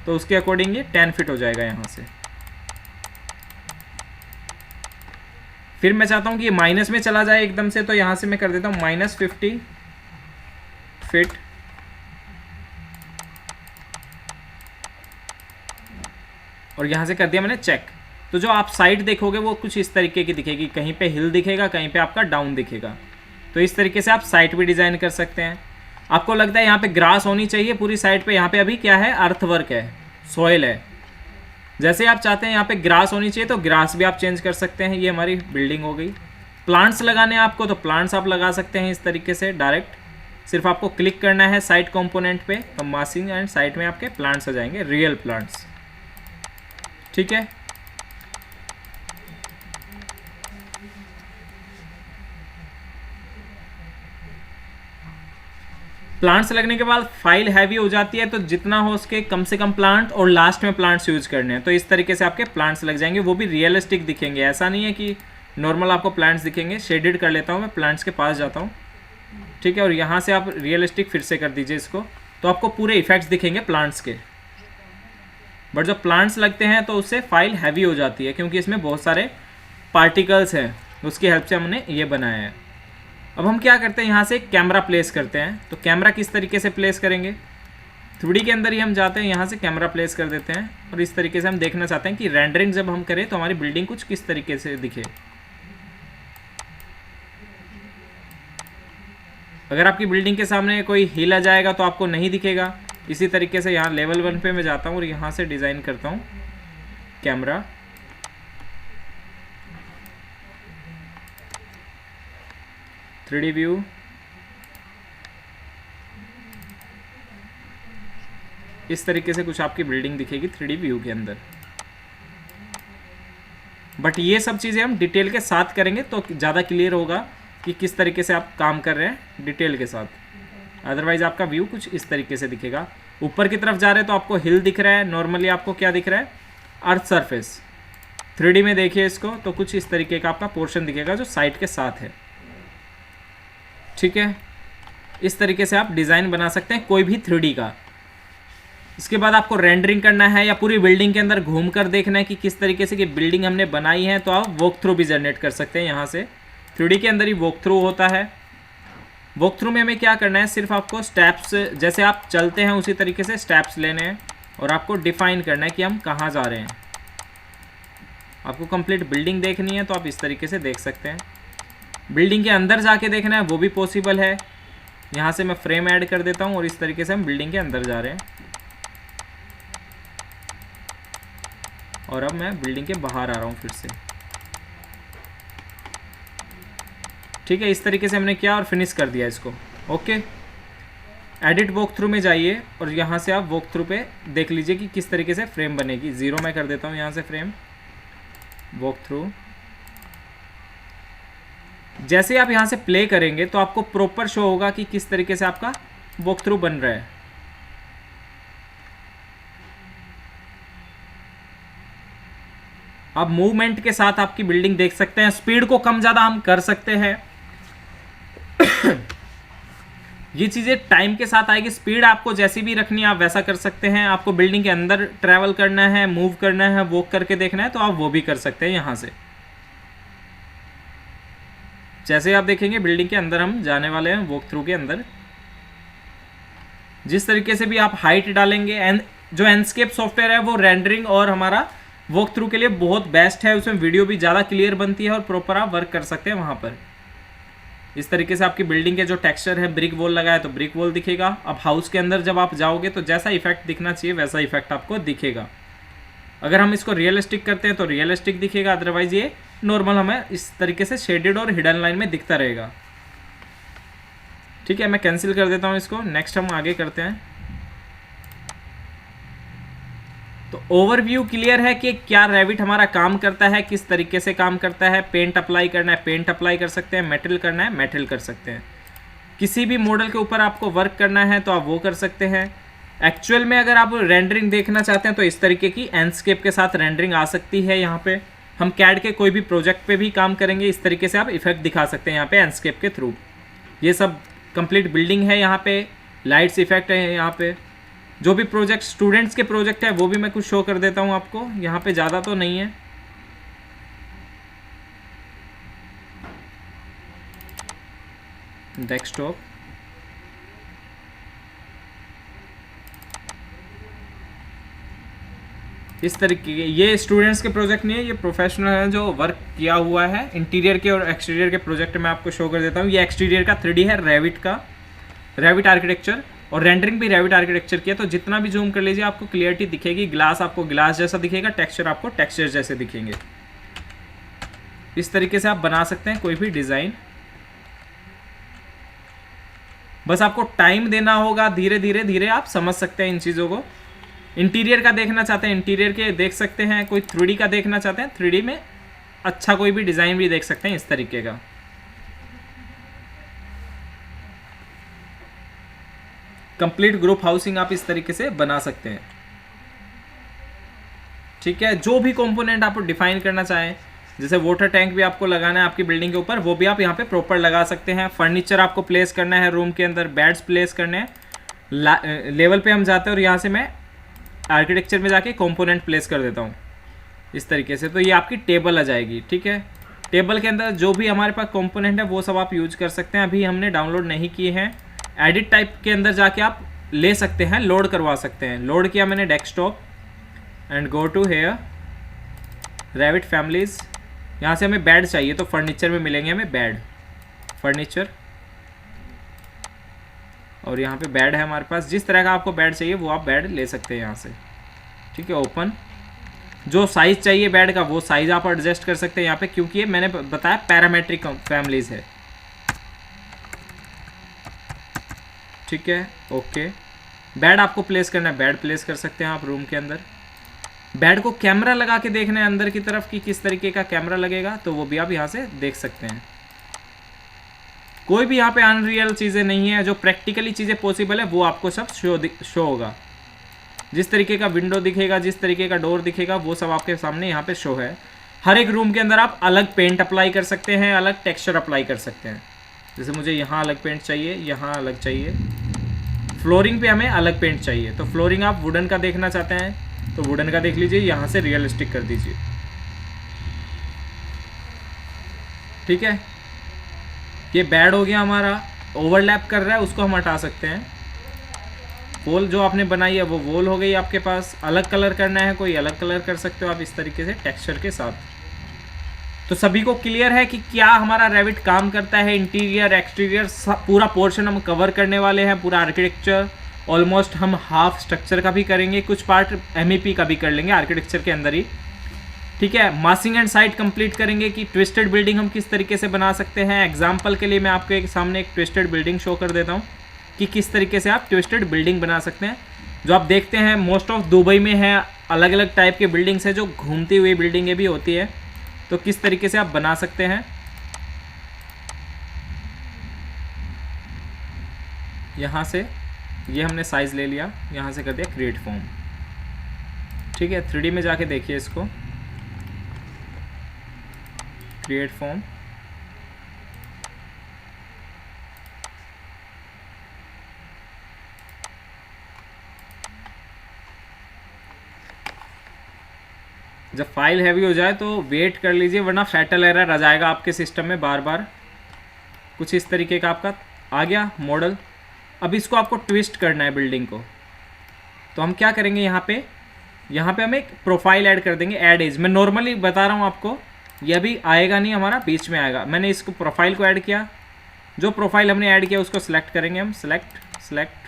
तो उसके अकॉर्डिंग ये 10 फीट हो जाएगा यहाँ से। फिर मैं चाहता हूँ कि ये माइनस में चला जाए एकदम से, तो यहाँ से मैं कर देता हूँ -50 फीट। और यहाँ से कर दिया मैंने चेक। तो जो आप साइड देखोगे वो कुछ इस तरीके की दिखेगी, कहीं पे हिल दिखेगा, कहीं पे आपका डाउन दिखेगा। तो इस तरीके से आप साइट भी डिज़ाइन कर सकते हैं। आपको लगता है यहाँ पे ग्रास होनी चाहिए पूरी साइड पे, यहाँ पे अभी क्या है, अर्थवर्क है, सॉइल है। जैसे आप चाहते हैं यहाँ पे ग्रास होनी चाहिए तो ग्रास भी आप चेंज कर सकते हैं। ये हमारी बिल्डिंग हो गई। प्लांट्स लगाने हैं आपको तो प्लांट्स आप लगा सकते हैं इस तरीके से डायरेक्ट। सिर्फ आपको क्लिक करना है साइट कंपोनेंट पे, कंबासिंग एंड साइट में आपके प्लांट्स आ जाएंगे, रियल प्लांट्स। ठीक है, प्लांट्स लगने के बाद फाइल हैवी हो जाती है, तो जितना हो उसके कम से कम प्लांट और लास्ट में प्लांट्स यूज करने हैं। तो इस तरीके से आपके प्लांट्स लग जाएंगे, वो भी रियलिस्टिक दिखेंगे। ऐसा नहीं है कि नॉर्मल आपको प्लांट्स दिखेंगे। शेडेड कर लेता हूँ मैं, प्लांट्स के पास जाता हूँ। ठीक है, और यहाँ से आप रियलिस्टिक फिर से कर दीजिए इसको, तो आपको पूरे इफेक्ट्स दिखेंगे प्लांट्स के। बट जब प्लांट्स लगते हैं तो उससे फाइल हैवी हो जाती है, क्योंकि इसमें बहुत सारे पार्टिकल्स हैं, उसकी हेल्प से हमने ये बनाया है। अब हम क्या करते हैं, यहाँ से कैमरा प्लेस करते हैं। तो कैमरा किस तरीके से प्लेस करेंगे, 3D के अंदर ही हम जाते हैं, यहाँ से कैमरा प्लेस कर देते हैं। और इस तरीके से हम देखना चाहते हैं कि रेंडरिंग जब हम करें तो हमारी बिल्डिंग कुछ किस तरीके से दिखे। अगर आपकी बिल्डिंग के सामने कोई हिल आ जाएगा तो आपको नहीं दिखेगा। इसी तरीके से यहाँ लेवल 1 पे मैं जाता हूँ और यहाँ से डिज़ाइन करता हूँ कैमरा। थ्री व्यू, इस तरीके से कुछ आपकी बिल्डिंग दिखेगी 3D व्यू के अंदर। बट ये सब चीज़ें हम डिटेल के साथ करेंगे तो ज़्यादा क्लियर होगा कि किस तरीके से आप काम कर रहे हैं डिटेल के साथ। अदरवाइज आपका व्यू कुछ इस तरीके से दिखेगा। ऊपर की तरफ जा रहे हैं तो आपको हिल दिख रहा है, नॉर्मली आपको क्या दिख रहा है, अर्थ सरफेस। 3D में देखिए इसको तो कुछ इस तरीके का आपका पोर्शन दिखेगा जो साइड के साथ है। ठीक है, इस तरीके से आप डिज़ाइन बना सकते हैं कोई भी 3D का। इसके बाद आपको रेंडरिंग करना है या पूरी बिल्डिंग के अंदर घूम कर देखना है कि किस तरीके से कि बिल्डिंग हमने बनाई है, तो आप वॉक थ्रू भी जनरेट कर सकते हैं। यहाँ से 3D के अंदर ही वॉक थ्रू होता है। वॉक थ्रू में हमें क्या करना है, सिर्फ आपको स्टेप्स जैसे आप चलते हैं उसी तरीके से स्टेप्स लेने हैं और आपको डिफाइन करना है कि हम कहाँ जा रहे हैं। आपको कंप्लीट बिल्डिंग देखनी है तो आप इस तरीके से देख सकते हैं। बिल्डिंग के अंदर जाके देखना है वो भी पॉसिबल है। यहाँ से मैं फ्रेम ऐड कर देता हूँ और इस तरीके से हम बिल्डिंग के अंदर जा रहे हैं। और अब मैं बिल्डिंग के बाहर आ रहा हूँ फिर से। ठीक है, इस तरीके से हमने किया और फिनिश कर दिया इसको। ओके, एडिट वॉक थ्रू में जाइए और यहाँ से आप वॉक थ्रू पे देख लीजिए कि किस तरीके से फ्रेम बनेगी। 0 मैं कर देता हूँ यहाँ से फ्रेम वॉक थ्रू। जैसे आप यहाँ से प्ले करेंगे तो आपको प्रॉपर शो होगा कि किस तरीके से आपका वॉक थ्रू बन रहा है। आप मूवमेंट के साथ आपकी बिल्डिंग देख सकते हैं। स्पीड को कम ज़्यादा हम कर सकते हैं। ये चीज़ें टाइम के साथ आएगी। स्पीड आपको जैसी भी रखनी है आप वैसा कर सकते हैं। आपको बिल्डिंग के अंदर ट्रैवल करना है, मूव करना है, वॉक करके देखना है तो आप वो भी कर सकते हैं। यहाँ से जैसे आप देखेंगे बिल्डिंग के अंदर हम जाने वाले हैं वॉक थ्रू के अंदर। जिस तरीके से भी आप हाइट डालेंगे, एंड जो एंडस्केप सॉफ्टवेयर है वो रेंडरिंग और हमारा वॉक थ्रू के लिए बहुत बेस्ट है। उसमें वीडियो भी ज़्यादा क्लियर बनती है और प्रॉपर आप वर्क कर सकते हैं वहाँ पर। इस तरीके से आपकी बिल्डिंग के जो टेक्सचर है, ब्रिक वॉल लगाया तो ब्रिक वॉल दिखेगा। अब हाउस के अंदर जब आप जाओगे तो जैसा इफेक्ट दिखना चाहिए वैसा इफेक्ट आपको दिखेगा। अगर हम इसको रियलिस्टिक करते हैं तो रियलिस्टिक दिखेगा, अदरवाइज ये नॉर्मल हमें इस तरीके से शेडेड और हिडन लाइन में दिखता रहेगा। ठीक है, मैं कैंसिल कर देता हूँ इसको। नेक्स्ट हम आगे करते हैं। तो ओवरव्यू क्लियर है कि क्या रेविट हमारा काम करता है, किस तरीके से काम करता है। पेंट अप्लाई करना है, पेंट अप्लाई कर सकते हैं। मेटल करना है, मेटल कर सकते हैं। किसी भी मॉडल के ऊपर आपको वर्क करना है तो आप वो कर सकते हैं। एक्चुअल में अगर आप रेंडरिंग देखना चाहते हैं तो इस तरीके की एंडस्केप के साथ रेंडरिंग आ सकती है। यहाँ पे हम कैड के कोई भी प्रोजेक्ट पे भी काम करेंगे, इस तरीके से आप इफेक्ट दिखा सकते हैं यहाँ पे एंडस्केप के थ्रू। ये सब कंप्लीट बिल्डिंग है, यहाँ पे लाइट्स इफेक्ट है। यहाँ पे जो भी प्रोजेक्ट स्टूडेंट्स के प्रोजेक्ट है वो भी मैं कुछ शो कर देता हूँ आपको। यहाँ पे ज़्यादा तो नहीं है। डेस्कटॉप, इस तरीके के, ये स्टूडेंट्स के प्रोजेक्ट नहीं है, ये प्रोफेशनल है जो वर्क किया हुआ है। इंटीरियर के और एक्सटीरियर के प्रोजेक्ट मैं आपको शो कर देता हूँ। ये एक्सटीरियर का 3D है, रेविट का, रेविट आर्किटेक्चर, और रेंडरिंग भी रेविट आर्किटेक्चर किया। तो जितना भी जूम कर लीजिए आपको क्लियरिटी दिखेगी। ग्लास आपको ग्लास जैसा दिखेगा, टेक्सचर आपको टेक्सचर जैसे दिखेंगे। इस तरीके से आप बना सकते हैं कोई भी डिज़ाइन। बस आपको टाइम देना होगा, धीरे धीरे धीरे आप समझ सकते हैं इन चीज़ों को। इंटीरियर का देखना चाहते हैं, इंटीरियर के देख सकते हैं। कोई 3D का देखना चाहते हैं, 3D में अच्छा कोई भी डिज़ाइन भी देख सकते हैं इस तरीके का। कंप्लीट ग्रुप हाउसिंग आप इस तरीके से बना सकते हैं। ठीक है, जो भी कंपोनेंट आप डिफाइन करना चाहें, जैसे वाटर टैंक भी आपको लगाना है आपकी बिल्डिंग के ऊपर, वो भी आप यहाँ पे प्रॉपर लगा सकते हैं। फर्नीचर आपको प्लेस करना है रूम के अंदर, बेड्स प्लेस करने हैं। लेवल पे हम जाते हैं और यहाँ से मैं आर्किटेक्चर में जाके कंपोनेंट प्लेस कर देता हूँ इस तरीके से। तो ये आपकी टेबल आ जाएगी। ठीक है, टेबल के अंदर जो भी हमारे पास कंपोनेंट है वो सब आप यूज कर सकते हैं। अभी हमने डाउनलोड नहीं किए हैं। एडिट टाइप के अंदर जाके आप ले सकते हैं, लोड करवा सकते हैं। लोड किया मैंने desktop and go to here Revit families. यहाँ से हमें बेड चाहिए तो फर्नीचर में मिलेंगे हमें बेड, फर्नीचर, और यहाँ पे बेड है हमारे पास। जिस तरह का आपको बेड चाहिए वो आप बेड ले सकते हैं यहाँ से। ठीक है, ओपन। जो साइज़ चाहिए बेड का वो साइज़ आप एडजस्ट कर सकते हैं यहाँ पे, क्योंकि ये मैंने बताया पैरामेट्रिक फैमिलीज है। ठीक है, ओके। बेड आपको प्लेस करना है, बेड प्लेस कर सकते हैं आप रूम के अंदर। बेड को कैमरा लगा के देखना है अंदर की तरफ कि किस तरीके का कैमरा लगेगा, तो वो भी आप यहाँ से देख सकते हैं। कोई भी यहाँ पे अनरियल चीज़ें नहीं है, जो प्रैक्टिकली चीज़ें पॉसिबल है वो आपको सब शो होगा। जिस तरीके का विंडो दिखेगा, जिस तरीके का डोर दिखेगा, वो सब आपके सामने यहाँ पे शो है। हर एक रूम के अंदर आप अलग पेंट अप्लाई कर सकते हैं, अलग टेक्सचर अप्लाई कर सकते हैं। जैसे मुझे यहाँ अलग पेंट चाहिए, यहाँ अलग चाहिए। फ्लोरिंग पे हमें अलग पेंट चाहिए, तो फ्लोरिंग आप वुडन का देखना चाहते हैं तो वुडन का देख लीजिए, यहाँ से रियलिस्टिक कर दीजिए। ठीक है, ये बेड हो गया हमारा। ओवरलैप कर रहा है उसको हम हटा सकते हैं। वॉल जो आपने बनाई है वो वॉल हो गई आपके पास। अलग कलर करना है कोई अलग कलर कर सकते हो आप इस तरीके से टेक्सचर के साथ। तो सभी को क्लियर है कि क्या हमारा रेविट काम करता है। इंटीरियर एक्सटीरियर पूरा पोर्शन हम कवर करने वाले हैं, पूरा आर्किटेक्चर। ऑलमोस्ट हम हाफ स्ट्रक्चर का भी करेंगे, कुछ पार्ट MEP का भी कर लेंगे आर्किटेक्चर के अंदर ही। ठीक है, मासिंग एंड साइट कंप्लीट करेंगे कि ट्विस्टेड बिल्डिंग हम किस तरीके से बना सकते हैं। एग्जाम्पल के लिए मैं आपके सामने एक ट्विस्टेड बिल्डिंग शो कर देता हूँ कि किस तरीके से आप ट्विस्टेड बिल्डिंग बना सकते हैं। जो आप देखते हैं मोस्ट ऑफ दुबई में है, अलग अलग टाइप के बिल्डिंग्स है जो घूमती हुई बिल्डिंगें भी होती है। तो किस तरीके से आप बना सकते हैं। यहाँ से ये हमने साइज़ ले लिया, यहाँ से कर दिया क्रिएट फॉर्म। ठीक है, 3D में जाके देखिए इसको, क्रिएट फॉर्म। जब फाइल हैवी हो जाए तो वेट कर लीजिए, वरना फैटल एरर आ जाएगा आपके सिस्टम में बार बार। कुछ इस तरीके का आपका आ गया मॉडल। अब इसको आपको ट्विस्ट करना है बिल्डिंग को, तो हम क्या करेंगे, यहाँ पे हम एक प्रोफाइल ऐड कर देंगे, ऐड एज। मैं नॉर्मली बता रहा हूँ आपको, ये अभी आएगा नहीं, हमारा बीच में आएगा। मैंने इसको प्रोफाइल को ऐड किया, जो प्रोफाइल हमने ऐड किया उसको सिलेक्ट करेंगे हम, सिलेक्ट।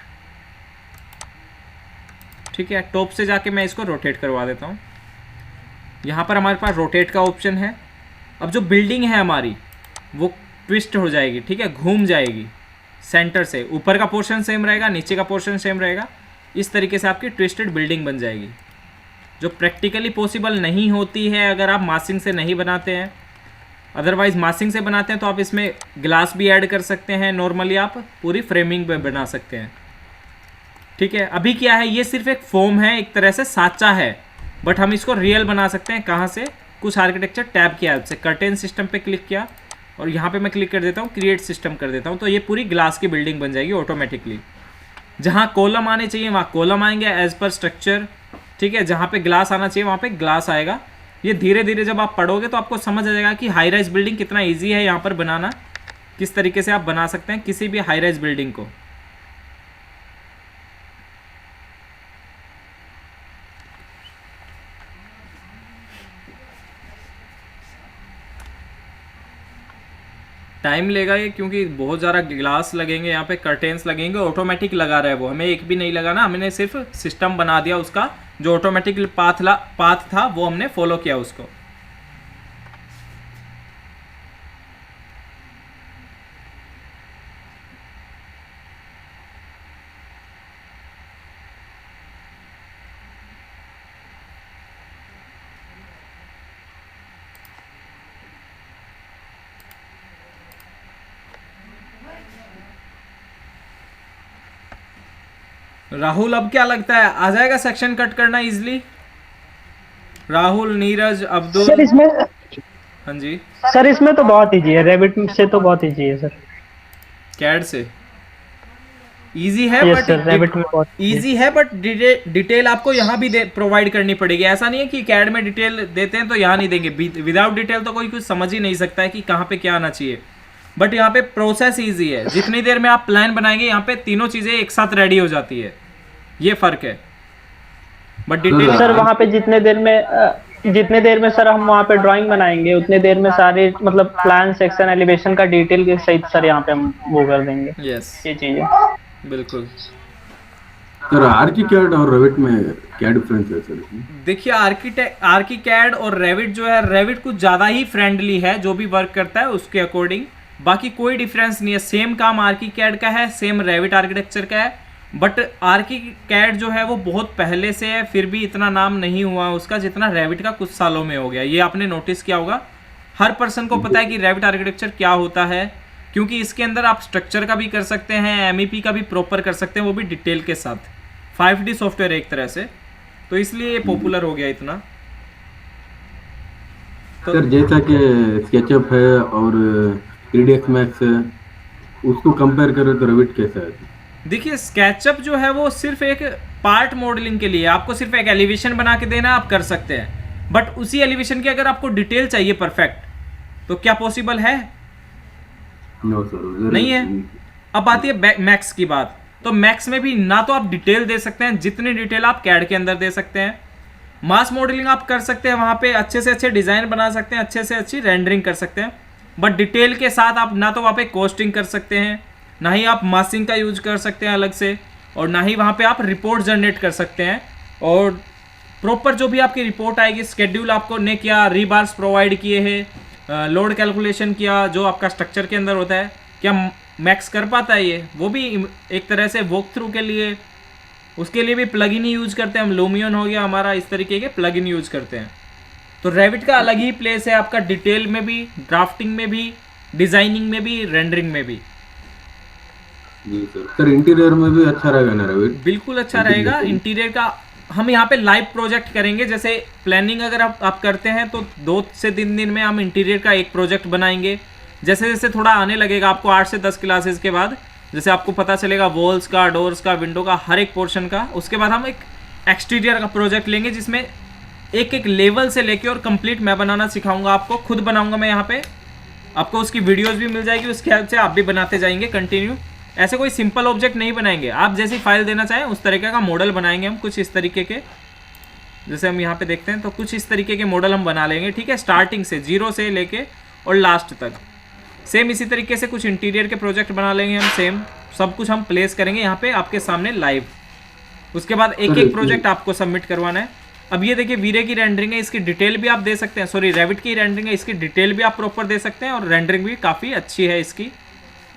ठीक है, टॉप से जाके मैं इसको रोटेट करवा देता हूँ। यहाँ पर हमारे पास रोटेट का ऑप्शन है। अब जो बिल्डिंग है हमारी वो ट्विस्ट हो जाएगी। ठीक है, घूम जाएगी सेंटर से। ऊपर का पोर्शन सेम रहेगा, नीचे का पोर्शन सेम रहेगा। इस तरीके से आपकी ट्विस्टेड बिल्डिंग बन जाएगी, जो प्रैक्टिकली पॉसिबल नहीं होती है अगर आप मासिंग से नहीं बनाते हैं। अदरवाइज मासिंग से बनाते हैं तो आप इसमें ग्लास भी ऐड कर सकते हैं। नॉर्मली आप पूरी फ्रेमिंग में बना सकते हैं। ठीक है, अभी क्या है, ये सिर्फ एक फॉर्म है, एक तरह से साँचा है, बट हम इसको रियल बना सकते हैं। कहाँ से, कुछ आर्किटेक्चर टैब की हेल्प से। कर्टेन सिस्टम पे क्लिक किया और यहाँ पे मैं क्लिक कर देता हूँ, क्रिएट सिस्टम कर देता हूँ, तो ये पूरी ग्लास की बिल्डिंग बन जाएगी ऑटोमेटिकली। जहाँ कॉलम आने चाहिए वहाँ कॉलम आएंगे एज पर स्ट्रक्चर। ठीक है, जहाँ पे ग्लास आना चाहिए वहाँ पे ग्लास आएगा। ये धीरे धीरे जब आप पढ़ोगे तो आपको समझ आ जाएगा कि हाई राइज बिल्डिंग कितना ईजी है यहाँ पर बनाना, किस तरीके से आप बना सकते हैं किसी भी हाई राइज बिल्डिंग को। टाइम लेगा ये, क्योंकि बहुत ज़्यादा ग्लास लगेंगे, यहाँ पे कर्टेन्स लगेंगे। ऑटोमेटिक लगा रहा है वो, हमें एक भी नहीं लगाना, हमने सिर्फ सिस्टम बना दिया उसका, जो ऑटोमेटिक पाथ था वो हमने फॉलो किया उसको। राहुल, अब क्या लगता है आ जाएगा सेक्शन कट करना इजीली? राहुल, नीरज, सर अब्दुल। इसमें हाँ जी, सर इसमें तो बहुत इजी है, रेविट से तो बहुत इजी है सर। कैड से इजी है, यस सर, रेविट में बहुत इजी है, बट डिटेल आपको यहाँ भी प्रोवाइड करनी पड़ेगी। ऐसा नहीं है कि कैड में डिटेल देते हैं तो यहाँ नहीं देंगे। विदाउट डिटेल तो कोई कुछ समझ ही नहीं सकता है कि कहाँ पे क्या आना चाहिए। बट यहाँ पे प्रोसेस इजी है, जितनी देर में आप प्लान बनाएंगे यहाँ पे तीनों चीजें एक साथ रेडी हो जाती है, ये फर्क है। बट डिटेल सर वहाँ पे जितने देर में सर हम वहाँ पे ड्राइंग बनाएंगे, उतने देर में सारे मतलब प्लान, सेक्शन, एलिवेशन का डिटेल के सहित सर यहाँ पे हम वो कर देंगे। यस, ये चीजें बिल्कुल। सर आर्किकैड और रेविट में क्या डिफरेंस है सर? देखिए, आर्किकैड और रेविट जो है, रेविट कुछ ज़्यादा ही फ्रेंडली है जो भी वर्क करता है उसके अकॉर्डिंग, बाकी कोई डिफरेंस नहीं है। सेम काम आर्किकैड का है, सेम रेविट आर्किटेक्चर का है, बट आर्किकैड जो है वो बहुत पहले से है, फिर भी इतना नाम नहीं हुआ उसका जितना रेविट का कुछ सालों में हो गया। ये आपने नोटिस किया होगा, हर पर्सन को पता है कि रेविट आर्किटेक्चर क्या होता है, क्योंकि इसके अंदर आप स्ट्रक्चर का भी कर सकते हैं, एमईपी का भी प्रॉपर कर सकते हैं, वो भी डिटेल के साथ। 5D सॉफ्टवेयर एक तरह से, तो इसलिए ये पॉपुलर हो गया इतना। तो सर जैसा कि स्केचअप है और 3ds मैक्स है, उसको कंपेयर करें तो रेविट कैसा है? देखिए, स्केचअप जो है वो सिर्फ एक पार्ट मॉडलिंग के लिए, आपको सिर्फ एक एलिवेशन बना के देना, आप कर सकते हैं। बट उसी एलिवेशन की अगर आपको डिटेल चाहिए परफेक्ट, तो क्या पॉसिबल है? नो सर, नहीं है। अब आती है मैक्स की बात, तो मैक्स में भी ना तो आप डिटेल दे सकते हैं जितनी डिटेल आप कैड के अंदर दे सकते हैं, मास मॉडलिंग आप कर सकते हैं, वहाँ पे अच्छे से अच्छे डिज़ाइन बना सकते हैं, अच्छे से अच्छी रेंडरिंग कर सकते हैं, बट डिटेल के साथ आप ना तो वहाँ पे कोस्टिंग कर सकते हैं, ना ही आप मासिंग का यूज कर सकते हैं अलग से, और ना ही वहाँ पे आप रिपोर्ट जनरेट कर सकते हैं। और प्रॉपर जो भी आपकी रिपोर्ट आएगी, स्केड्यूल आपको ने किया, रीबार्स प्रोवाइड किए हैं, लोड कैलकुलेशन किया, जो आपका स्ट्रक्चर के अंदर होता है, क्या मैक्स कर पाता है ये? वो भी एक तरह से वॉक थ्रू के लिए, उसके लिए भी प्लगइन यूज करते हैं हम। लूमियन हो गया हमारा, इस तरीके के प्लगइन यूज करते हैं। तो रेविट का अलग ही प्लेस है आपका, डिटेल में भी, ड्राफ्टिंग में भी, डिजाइनिंग में भी, रेंडरिंग में भी। जी सर। सर इंटीरियर में भी अच्छा रहेगा ना रेविट? बिल्कुल अच्छा रहेगा। इंटीरियर का हम यहाँ पे लाइव प्रोजेक्ट करेंगे, जैसे प्लानिंग अगर आप करते हैं तो 2 से 3 दिन में हम इंटीरियर का एक प्रोजेक्ट बनाएंगे। जैसे जैसे थोड़ा आने लगेगा आपको 8 से 10 क्लासेस के बाद, जैसे आपको पता चलेगा वॉल्स का, डोर्स का, विंडो का, हर एक पोर्शन का, उसके बाद हम एक एक्सटीरियर का प्रोजेक्ट लेंगे जिसमें एक एक लेवल से लेके और कंप्लीट मैं बनाना सिखाऊंगा आपको, खुद बनाऊंगा मैं यहाँ पे, आपको उसकी वीडियोस भी मिल जाएगी, उसके हेल्प से आप भी बनाते जाएंगे कंटिन्यू। ऐसे कोई सिंपल ऑब्जेक्ट नहीं बनाएंगे, आप जैसी फाइल देना चाहें उस तरीके का मॉडल बनाएंगे हम, कुछ इस तरीके के, जैसे हम यहाँ पे देखते हैं तो कुछ इस तरीके के मॉडल हम बना लेंगे, ठीक है, स्टार्टिंग से 0 से लेके और लास्ट तक। सेम इसी तरीके से कुछ इंटीरियर के प्रोजेक्ट बना लेंगे हम, सेम सब कुछ हम प्लेस करेंगे यहाँ पे आपके सामने लाइव। उसके बाद एक एक प्रोजेक्ट आपको सबमिट करवाना है। अब ये देखिए, वीरे की रेंडरिंग है, इसकी डिटेल भी आप दे सकते हैं, सॉरी रेविट की रेंडरिंग है, इसकी डिटेल भी आप प्रॉपर दे सकते हैं, और रेंडरिंग भी काफ़ी अच्छी है इसकी,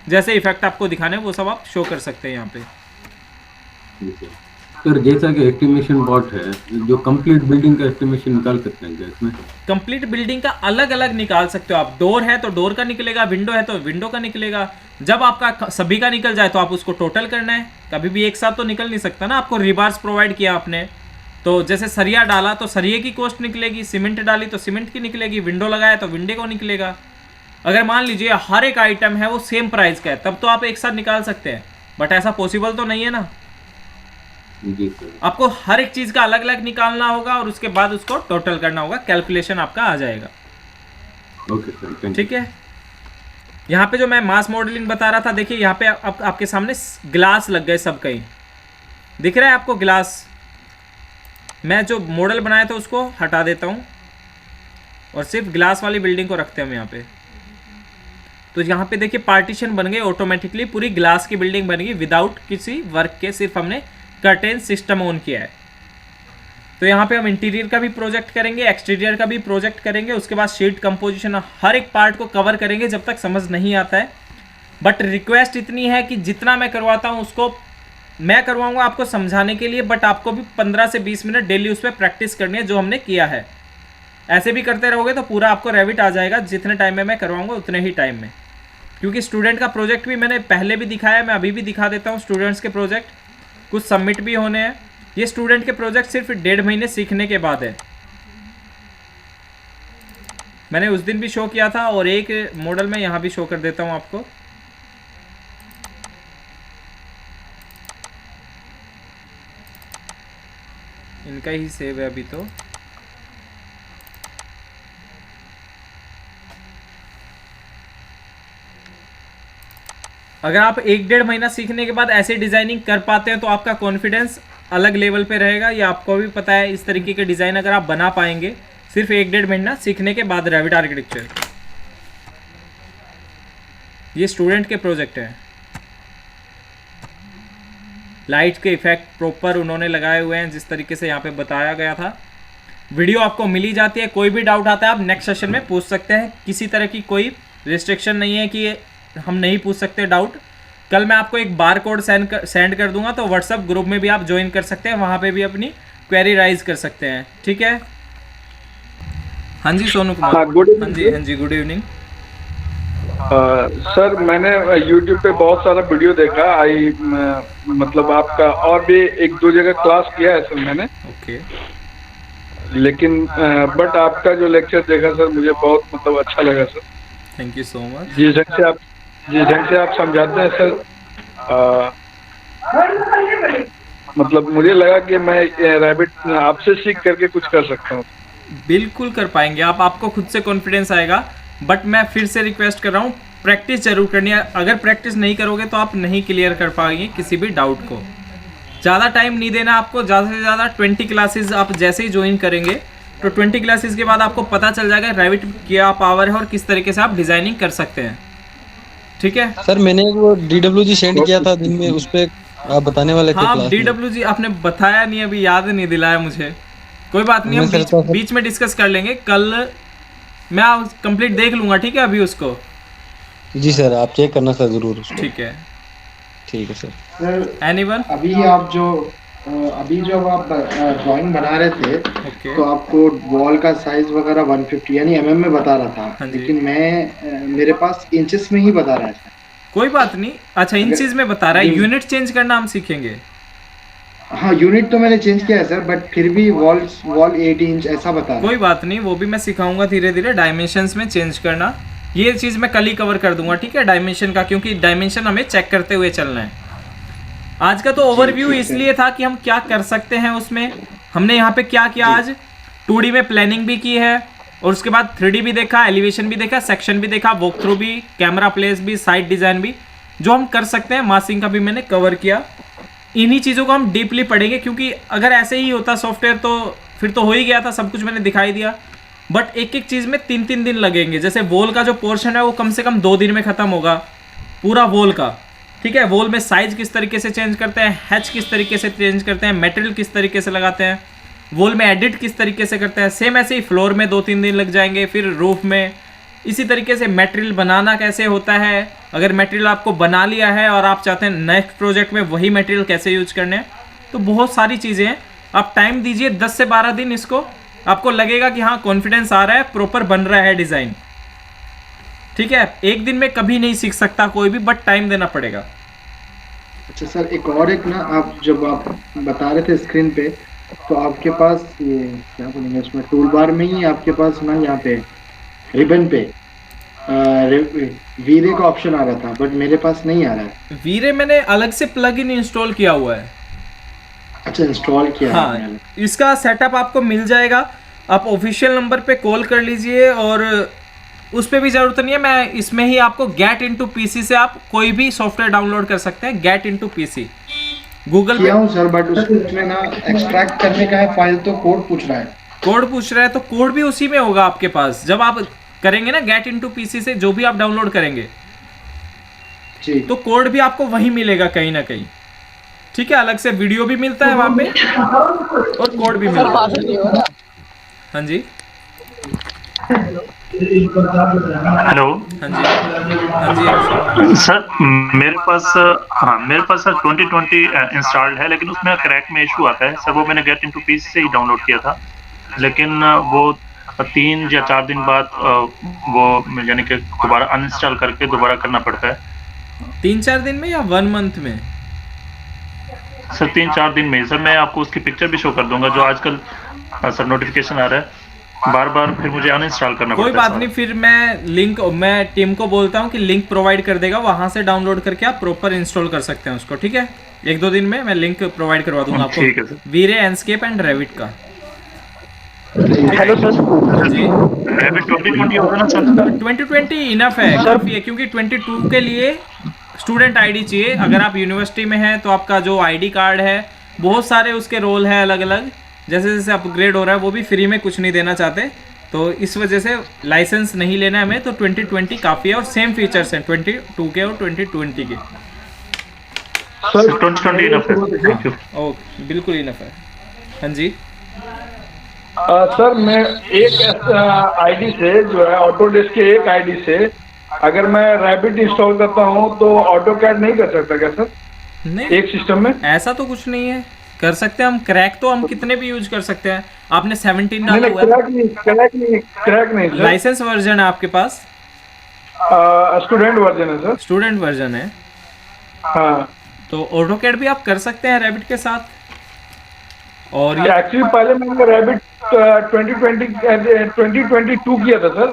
जैसे इफेक्ट आपको दिखाने वो सब आप शो कर सकते हैं यहाँ पे। सर जैसा कि एस्टिमेशन बॉट है, जो कंप्लीट बिल्डिंग का एस्टिमेशन निकाल सकते हैं क्या इसमें? कंप्लीट बिल्डिंग का अलग अलग निकाल सकते हो आप। डोर है तो डोर का निकलेगा, विंडो है तो विंडो का निकलेगा। जब आपका सभी का निकल जाए तो आप उसको टोटल करना है, कभी भी एक साथ तो निकल नहीं सकता ना। आपको रिबार्स प्रोवाइड किया आपने, तो जैसे सरिया डाला तो सरिये की कॉस्ट निकलेगी, सीमेंट डाली तो सीमेंट की निकलेगी, विंडो लगाया तो विंडो को निकलेगा। अगर मान लीजिए हर एक आइटम है वो सेम प्राइस का है, तब तो आप एक साथ निकाल सकते हैं, बट ऐसा पॉसिबल तो नहीं है ना। जी सर। आपको हर एक चीज का अलग अलग निकालना होगा और उसके बाद उसको टोटल करना होगा, कैलकुलेशन आपका आ जाएगा। ओके सर, ठीक है। यहाँ पे जो मैं मास मॉडलिंग बता रहा था, देखिए यहाँ पे आपके सामने ग्लास लग गए सब, कहीं दिख रहा है आपको ग्लास? मैं जो मॉडल बनाया था उसको हटा देता हूँ और सिर्फ ग्लास वाली बिल्डिंग को रखते हैं हम यहाँ पे। तो यहाँ पे देखिए पार्टीशन बन गए ऑटोमेटिकली, पूरी ग्लास की बिल्डिंग बन गई विदाउट किसी वर्क के, सिर्फ हमने कर्टेन सिस्टम ऑन किया है। तो यहाँ पे हम इंटीरियर का भी प्रोजेक्ट करेंगे, एक्सटीरियर का भी प्रोजेक्ट करेंगे, उसके बाद शीट कंपोजिशन, हर एक पार्ट को कवर करेंगे जब तक समझ नहीं आता है। बट रिक्वेस्ट इतनी है कि जितना मैं करवाता हूँ उसको मैं करवाऊँगा आपको समझाने के लिए, बट आपको भी 15 से 20 मिनट डेली उस पर प्रैक्टिस करनी है जो हमने किया है। ऐसे भी करते रहोगे तो पूरा आपको रेविट आ जाएगा, जितने टाइम में मैं करवाऊँगा उतने ही टाइम में। क्योंकि स्टूडेंट का प्रोजेक्ट भी मैंने पहले भी दिखाया, मैं अभी भी दिखा देता हूँ स्टूडेंट्स के प्रोजेक्ट, कुछ सबमिट भी होने हैं। ये स्टूडेंट के प्रोजेक्ट सिर्फ 1.5 महीने सीखने के बाद है। मैंने उस दिन भी शो किया था और एक मॉडल में यहाँ भी शो कर देता हूँ आपको। इनका ही सेव है अभी तो। अगर आप 1-1.5 महीना सीखने के बाद ऐसे डिजाइनिंग कर पाते हैं तो आपका कॉन्फिडेंस अलग लेवल पे रहेगा। ये आपको भी पता है, इस तरीके के डिज़ाइन अगर आप बना पाएंगे सिर्फ 1-1.5 महीना सीखने के बाद रेविट आर्किटेक्चर। ये स्टूडेंट के प्रोजेक्ट हैं। लाइट के इफेक्ट प्रॉपर उन्होंने लगाए हुए हैं जिस तरीके से यहाँ पे बताया गया था। वीडियो आपको मिली जाती है, कोई भी डाउट आता है आप नेक्स्ट सेशन में पूछ सकते हैं। किसी तरह की कोई रिस्ट्रिक्शन नहीं है कि हम नहीं पूछ सकते डाउट। कल मैं आपको एक बार कोड सेंड कर दूंगा, तो व्हाट्सएप ग्रुप में भी आप ज्वाइन कर सकते हैं, वहाँ पे भी अपनी क्वेरी राइज कर सकते हैं। ठीक है। हाँ जी सोनू कुमार। हाँ जी गुड इवनिंग। सर मैंने YouTube पे बहुत सारा वीडियो देखा, मतलब आपका और भी 1-2 जगह क्लास किया है सर मैंने। ओके। लेकिन बट आपका जो लेक्चर देखा सर मुझे बहुत मतलब अच्छा लगा sir. Thank you so much. जिस ढंग से आप समझाते हैं सर, मतलब मुझे लगा कि मैं रैबिट आपसे सीख करके कुछ कर सकता हूँ। बिल्कुल कर पाएंगे आप, आपको खुद से कॉन्फिडेंस आएगा। बट मैं फिर से रिक्वेस्ट कर रहा हूँ, प्रैक्टिस जरूर करनी है। अगर प्रैक्टिस नहीं करोगे तो आप नहीं क्लियर कर पाएंगे किसी भी डाउट को। ज़्यादा टाइम नहीं देना आपको, ज़्यादा से ज़्यादा 20 क्लासेस आप जैसे ही ज्वाइन करेंगे तो 20 क्लासेस के बाद आपको पता चल जाएगा रैबिट क्या पावर है और किस तरीके से आप डिज़ाइनिंग कर सकते हैं। ठीक है सर, मैंने वो DWG सेंड किया था दिन में, उस पे आप बताने वाले थे। हाँ DWG आपने बताया नहीं, अभी याद नहीं दिलाया मुझे। कोई बात नहीं, हम बीच में डिस्कस कर लेंगे। कल मैं कंप्लीट देख लूंगा। ठीक है अभी उसको। जी सर, आप चेक करना सर जरूर। ठीक है सर। सर एनीवन अभी जब आप ड्राइंग बना रहे थे ओके। तो आपको वॉल का साइज वगैरह 150 यानी mm में बता रहा था। हाँ जी। लेकिन मेरे पास इंचेस में ही बता रहा है। कोई बात नहीं। अच्छा इंचेस में बता रहा है, यूनिट चेंज करना हम सीखेंगे। हाँ यूनिट तो मैंने चेंज किया है सर, बट फिर भी वॉल 8 इंच ऐसा बता रहा है। कोई बात नहीं, वो भी मैं सिखाऊंगा धीरे धीरे डायमेंशंस में चेंज करना। ये चीज़ मैं कल ही कवर कर दूंगा। ठीक है डायमेंशन का, क्योंकि डायमेंशन हमें चेक करते हुए चलना है। आज का तो ओवरव्यू इसलिए था कि हम क्या कर सकते हैं उसमें। हमने यहाँ पे क्या किया, आज 2D में प्लानिंग भी की है और उसके बाद 3D भी देखा, एलिवेशन भी देखा, सेक्शन भी देखा, वॉक थ्रू भी, कैमरा प्लेस भी, साइड डिज़ाइन भी, जो हम कर सकते हैं। मासिंग का भी मैंने कवर किया। इन्हीं चीज़ों को हम डीपली पढ़ेंगे, क्योंकि अगर ऐसे ही होता सॉफ्टवेयर तो फिर तो हो ही गया था, सब कुछ मैंने दिखाई दिया। बट एक एक चीज़ में 3-3 दिन लगेंगे। जैसे वॉल का जो पोर्शन है वो कम से कम 2 दिन में ख़त्म होगा, पूरा वॉल का। ठीक है, वॉल में साइज किस तरीके से चेंज करते हैं, हैच किस तरीके से चेंज करते हैं, मटेरियल किस तरीके से लगाते हैं, वॉल में एडिट किस तरीके से करते हैं। सेम ऐसे ही फ्लोर में 2-3 दिन लग जाएंगे, फिर रूफ में इसी तरीके से मटेरियल बनाना कैसे होता है। अगर मटेरियल आपको बना लिया है और आप चाहते हैं नेक्स्ट प्रोजेक्ट में वही मटेरियल कैसे यूज करने हैं, तो बहुत सारी चीज़ें हैं। आप टाइम दीजिए 10 से 12 दिन इसको, आपको लगेगा कि हाँ कॉन्फिडेंस आ रहा है, प्रॉपर बन रहा है डिज़ाइन। ठीक है, एक दिन में कभी नहीं सीख सकता कोई भी, बट टाइम देना पड़ेगा। अच्छा सर, एक ना, आप जब आप बता रहे थे स्क्रीन पे, तो आपके पास ये क्या बोलेंगे उसमें, टूल बार में ही आपके पास ना यहाँ पे रिबन पे वीरे का ऑप्शन आ रहा था, बट मेरे पास नहीं आ रहा है। वीरे मैंने अलग से प्लगइन इंस्टॉल किया हुआ है। अच्छा, इंस्टॉल किया हाँ है। इसका सेटअप आपको मिल जाएगा। आप ऑफिशियल नंबर पे कॉल कर लीजिए, और उस पर भी ज़रूरत नहीं है। मैं इसमें ही आपको गेट इनटू पीसी से आप कोई भी सॉफ्टवेयर डाउनलोड कर सकते हैं। गेट इनटू पीसी गूगल किया हूँ सर, बट उसमें ना एक्सट्रैक्ट करने का है फाइल, तो कोड पूछ रहा है। कोड पूछ रहा है तो कोड भी उसी में होगा आपके पास। जब आप करेंगे ना गेट इनटू पीसी से, जो भी आप डाउनलोड करेंगे जी। तो कोड भी आपको वहीं मिलेगा कहीं ना कहीं, ठीक है। अलग से वीडियो भी मिलता है वहाँ पे और कोड भी मिलता है। हाँ जी, हेलो। हाँ जी, हाँ जी सर मेरे पास सर 2020 इंस्टॉल्ड है, लेकिन उसमें क्रैक में इशू आता है सर। वो मैंने गेट इनटू पीसी से ही डाउनलोड किया था, लेकिन वो 3 या 4 दिन बाद वो यानी कि दोबारा अनइंस्टॉल करके दोबारा करना पड़ता है। 3-4 दिन में या 1 मंथ में? सर 3-4 दिन में सर। मैं आपको उसकी पिक्चर भी शो कर दूंगा, जो आजकल सर नोटिफिकेशन आ रहा है बार बार, फिर मुझे अनइंस्टॉल करना पड़ता है। कोई बात नहीं, फिर मैं टीम को बोलता हूँ कि लिंक प्रोवाइड कर देगा, वहां से डाउनलोड करके आप प्रॉपर इंस्टॉल कर सकते हैं उसको, ठीक है। 1-2 दिन में मैं लिंक प्रोवाइड करवा दूंगा आपको। ठीक है sir. V Ray Enscape and Revit का। Hello sir. जी, रेविट 2020 होगा ना सर? 2020 इनफ है, काफी है, क्योंकि 22 के लिए स्टूडेंट आईडी चाहिए। अगर आप यूनिवर्सिटी में हैं तो आपका जो आईडी कार्ड है, बहुत सारे उसके रोल है अलग अलग, जैसे जैसे अपग्रेड हो रहा है। वो भी फ्री में कुछ नहीं देना चाहते, तो इस वजह से लाइसेंस नहीं लेना है हमें। तो 2020 काफ़ी है और सेम फीचर्स हैं 22 के और 2020 के। सर 2020 इनफ है, थैंक यू। ओके, बिल्कुल इनफ है। हाँ जी, सर मैं एक आईडी से जो है ऑटोडेस्क के एक आईडी से अगर मैं रैबिट इंस्टॉल करता हूँ तो ऑटो कैड नहीं कर सकता क्या सर? नहीं, एक सिस्टम में ऐसा तो कुछ नहीं है, कर सकते हैं हम। क्रैक तो हम कितने भी यूज कर सकते हैं। आपने 17 नहीं, डाला हुआ है, क्रैक नहीं सर। लाइसेंस वर्जन है आपके पास? स्टूडेंट वर्जन है सर। स्टूडेंट वर्जन है, हाँ। तो ऑटोकैड भी आप कर सकते हैं रैबिट के साथ। और ये एक्चुअली पहले मैंने रैबिट 2022 किया था सर,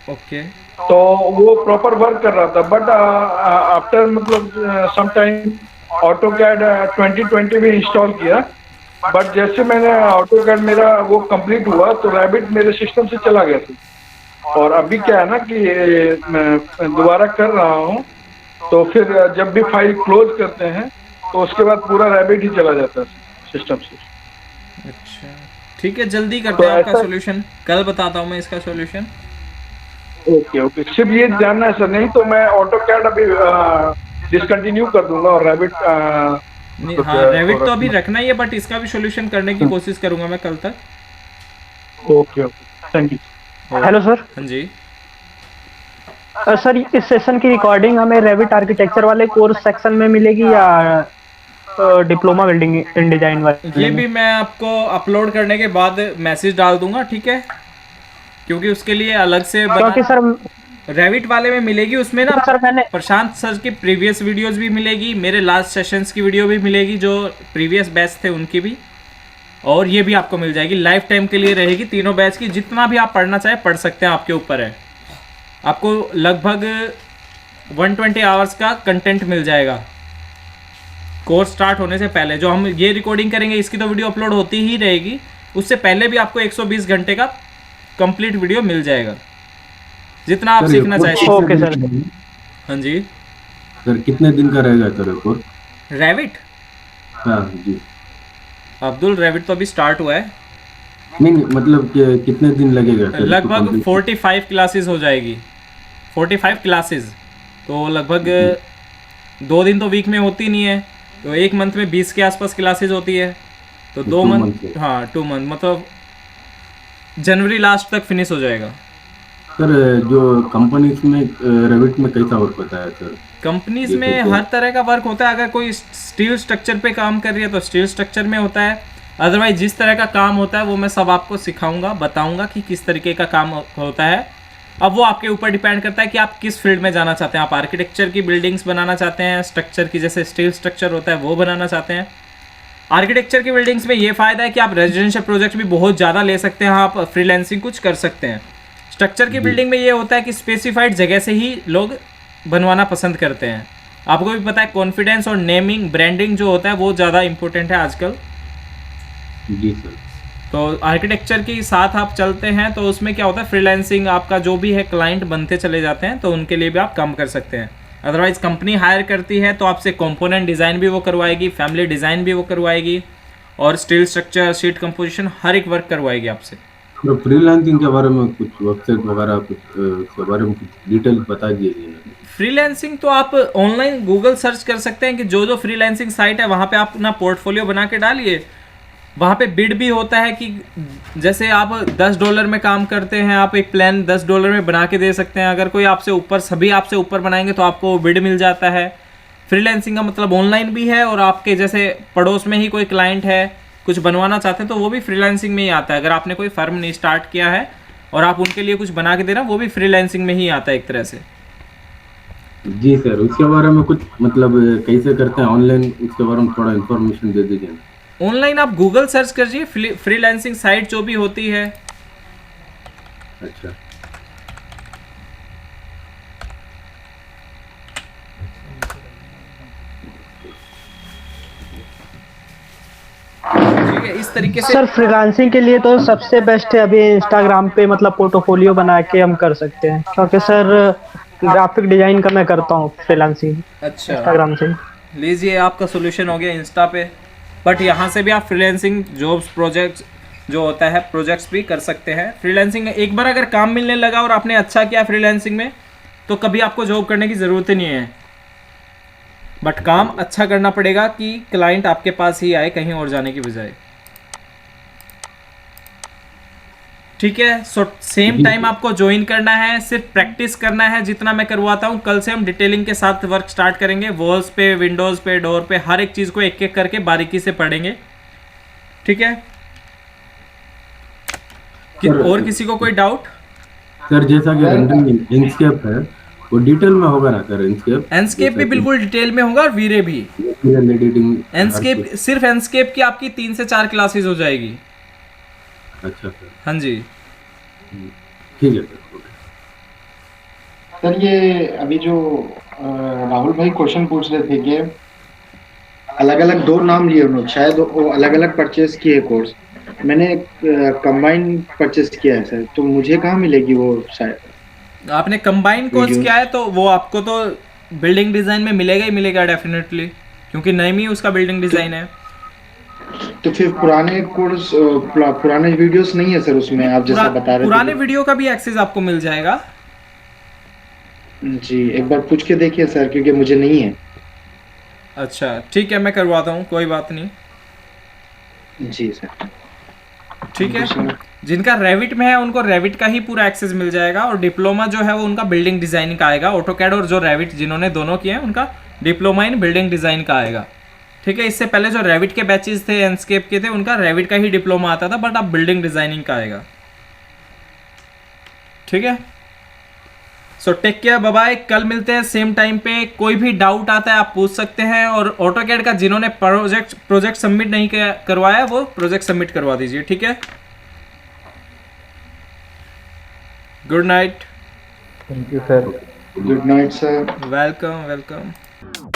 ओके, तो वो प्रॉपर वर्क कर रहा था। बट आफ्टर मतलब सम टाइम ऑटो कैड 2020 में इंस्टॉल किया, बट जैसे मैंने ऑटो कैड मेरा वो कंप्लीट हुआ तो रैबिट मेरे सिस्टम से चला गया था। और अभी क्या है ना कि मैं दोबारा कर रहा हूँ, तो फिर जब भी फाइल क्लोज करते हैं तो उसके बाद पूरा रैबिट ही चला जाता है सिस्टम से। अच्छा ठीक है, जल्दी करते तो हैं आपका ऐसा- सोल्यूशन, कल बताता हूँ मैं इसका सोल्यूशन। ओके ओके, सिर्फ ये जानना है सर, नहीं तो मैं ऑटो कैड अभी डिसकंटिन्यू कर दूंगा और रैबिट नहीं, हाँ रैबिट तो अभी रखना ही है, बट इसका भी सोल्यूशन करने की कोशिश करूंगा मैं कल तक। Okay okay, thank you. Hello sir. हाँ जी, सर इस सेशन की रिकॉर्डिंग हमें रेविट आर्किटेक्चर वाले कोर्स सेक्शन में मिलेगी या डिप्लोमा बिल्डिंग इन डिजाइन वाले? ये भी मैं आपको अपलोड करने के बाद मैसेज डाल दूंगा, ठीक है, क्योंकि उसके लिए अलग से क्योंकि सर रेविट वाले में मिलेगी, उसमें ना सर मैंने प्रशांत सर की प्रीवियस वीडियोस भी मिलेगी, मेरे लास्ट सेशंस की वीडियो भी मिलेगी जो प्रीवियस बैच थे उनकी भी, और ये भी आपको मिल जाएगी, लाइफ टाइम के लिए रहेगी तीनों बैच की। जितना भी आप पढ़ना चाहे पढ़ सकते हैं, आपके ऊपर है। आपको लगभग 120 आवर्स का कंटेंट मिल जाएगा कोर्स स्टार्ट होने से पहले। जो हम ये रिकॉर्डिंग करेंगे इसकी तो वीडियो अपलोड होती ही रहेगी, उससे पहले भी आपको 120 घंटे का कंप्लीट वीडियो मिल जाएगा, जितना आप सीखना चाहें। Okay sir. हाँ जी सर कितने दिन का रहेगा सर कोर्स? रैविट? हाँ जी। अब्दुल रैविट तो अभी स्टार्ट हुआ है, नहीं मतलब कि कितने दिन लगेगा सर? लगभग 45 क्लासेस हो जाएगी, 45 क्लासेस, तो लगभग 2 दिन तो वीक में होती नहीं है, तो 1 मंथ में 20 के आसपास क्लासेस होती है, तो 2 मंथ, हाँ 2 मंथ मतलब जनवरी लास्ट तक फिनिश हो जाएगा। सर जो कंपनीज में रेविट में कैसा वर्क होता है सर? कंपनीज में हर तरह का वर्क होता है। अगर कोई स्टील स्ट्रक्चर पे काम कर रही है तो स्टील स्ट्रक्चर में होता है, अदरवाइज जिस तरह का काम होता है वो मैं सब आपको सिखाऊंगा, बताऊंगा कि किस तरीके का काम होता है। अब वो आपके ऊपर डिपेंड करता है कि आप किस फील्ड में जाना चाहते हैं। आप आर्किटेक्चर की बिल्डिंग्स बनाना चाहते हैं, स्ट्रक्चर की जैसे स्टील स्ट्रक्चर होता है वो बनाना चाहते हैं। आर्किटेक्चर की बिल्डिंग्स में ये फ़ायदा है कि आप रेजिडेंशियल प्रोजेक्ट भी बहुत ज़्यादा ले सकते हैं, आप फ्रीलांसिंग कुछ कर सकते हैं। स्ट्रक्चर की बिल्डिंग में ये होता है कि स्पेसिफाइड जगह से ही लोग बनवाना पसंद करते हैं। आपको भी पता है कॉन्फिडेंस और नेमिंग ब्रांडिंग जो होता है वो ज़्यादा इंपॉर्टेंट है आजकल। जी सर। तो आर्किटेक्चर के साथ आप चलते हैं तो उसमें क्या होता है, फ्रीलांसिंग आपका जो भी है क्लाइंट बनते चले जाते हैं, तो उनके लिए भी आप काम कर सकते हैं। अदरवाइज कंपनी हायर करती है तो आपसे कंपोनेंट डिज़ाइन भी वो करवाएगी, फैमिली डिज़ाइन भी वो करवाएगी, और स्टील स्ट्रक्चर, शीट कंपोजिशन हर एक वर्क करवाएगी आपसे। तो फ्रीलांसिंग के बारे में कुछ वेबसाइट वगैरह कुछ उसके बारे में कुछ डिटेल बता दीजिए। फ्रीलांसिंग तो आप ऑनलाइन गूगल सर्च कर सकते हैं कि जो जो फ्रीलांसिंग साइट है वहाँ पे आप अपना पोर्टफोलियो बना के डालिए। वहाँ पे बिड भी होता है कि जैसे आप $10 में काम करते हैं, आप एक प्लान $10 में बना के दे सकते हैं। अगर कोई आपसे ऊपर, सभी आपसे ऊपर बनाएंगे तो आपको बिड मिल जाता है। फ्रीलांसिंग का मतलब ऑनलाइन भी है, और आपके जैसे पड़ोस में ही कोई क्लाइंट है, कुछ बनवाना चाहते हैं, तो वो भी फ्रीलांसिंग में ही आता है। अगर आपने कोई फर्म नहीं स्टार्ट किया है और आप उनके लिए कुछ बना के दे रहे हैं, वो भी फ्रीलांसिंग में ही आता है एक तरह से। जी सर, उसके बारे में कुछ मतलब कैसे करते हैं ऑनलाइन, उसके बारे में थोड़ा इन्फॉर्मेशन दे दीजिए। ऑनलाइन आप गूगल सर्च करिए, फ्रीलांसिंग साइट जो भी होती है। अच्छा, ठीक है, इस तरीके से। सर फ्रीलांसिंग के लिए तो सबसे बेस्ट है अभी इंस्टाग्राम पे, मतलब पोर्टफोलियो बना के हम कर सकते हैं, क्योंकि सर ग्राफिक डिजाइन का मैं करता हूँ फ्रीलांसिंग अच्छा, इंस्टाग्राम से। लीजिए, आपका सोल्यूशन हो गया इंस्टा पे। बट यहाँ से भी आप फ्रीलांसिंग जॉब्स, प्रोजेक्ट्स जो होता है, प्रोजेक्ट्स भी कर सकते हैं। फ्रीलांसिंग में एक बार अगर काम मिलने लगा और आपने अच्छा किया फ्रीलांसिंग में, तो कभी आपको जॉब करने की ज़रूरत ही नहीं है। बट काम अच्छा करना पड़ेगा कि क्लाइंट आपके पास ही आए, कहीं और जाने की बजाय। ठीक है, सो सेम टाइम आपको ज्वाइन करना है, सिर्फ प्रैक्टिस करना है जितना मैं करवाता हूँ। कल से हम डिटेलिंग के साथ वर्क स्टार्ट करेंगे। वॉल्स पे, विंडोज़ पे, डोर पे, हर एक चीज़ को एक एक करके बारीकी से पढ़ेंगे। ठीक है, और किसी को कोई डाउट? सर जैसा कि रेंडरिंग इंस्केप है वो डिटेल में होगा ना सर? एंस्केप भी बिल्कुल डिटेल में होगा, और वीरे भी। एडिटिंग एंस्केप, सिर्फ एंस्केप की आपकी 3 से 4 क्लासेस हो जाएगी। अच्छा सर, हाँ जी, ठीक है सर। सर ये अभी जो राहुल भाई क्वेश्चन पूछ रहे थे कि अलग अलग 2 नाम लिए उन्होंने, शायद वो अलग अलग परचेस किए कोर्स। मैंने कंबाइन परचेस किया है सर, तो मुझे कहाँ मिलेगी वो? शायद आपने कंबाइन कोर्स किया है तो वो आपको तो बिल्डिंग डिज़ाइन में मिलेगा ही मिलेगा डेफिनेटली, क्योंकि नेम ही उसका बिल्डिंग डिज़ाइन है। तो फिर पुराने कोर्स, पुराने वीडियोस नहीं है सर उसमें, आप जैसा बता रहे थे? पुराने वीडियो का भी एक्सेस आपको मिल जाएगा। जी, एक बार पूछ के देखिए सर, क्योंकि मुझे नहीं है। अच्छा ठीक है, मैं करवाता हूँ, कोई बात नहीं। जी सर, ठीक है, जिनका रेविट में है उनको रेविट का ही पूरा एक्सेस मिल जाएगा, और डिप्लोमा जो है वो उनका बिल्डिंग डिज़ाइन का आएगा। ऑटोकैड और जो रेविट जिन्होंने दोनों किए हैं उनका डिप्लोमा इन बिल्डिंग डिज़ाइन का आएगा। ठीक है, इससे पहले जो रेविट के बैचेस थे, एंडस्केप के थे, उनका रेविट का ही डिप्लोमा आता था, बट अब बिल्डिंग डिज़ाइनिंग का आएगा। ठीक है, so take care, bye bye. कल मिलते हैं सेम टाइम पे। कोई भी डाउट आता है आप पूछ सकते हैं, और ऑटोकैड का जिन्होंने प्रोजेक्ट सबमिट नहीं करवाया वो प्रोजेक्ट सबमिट करवा दीजिए। ठीक है, good night. Thank you sir. Good night sir. Welcome welcome.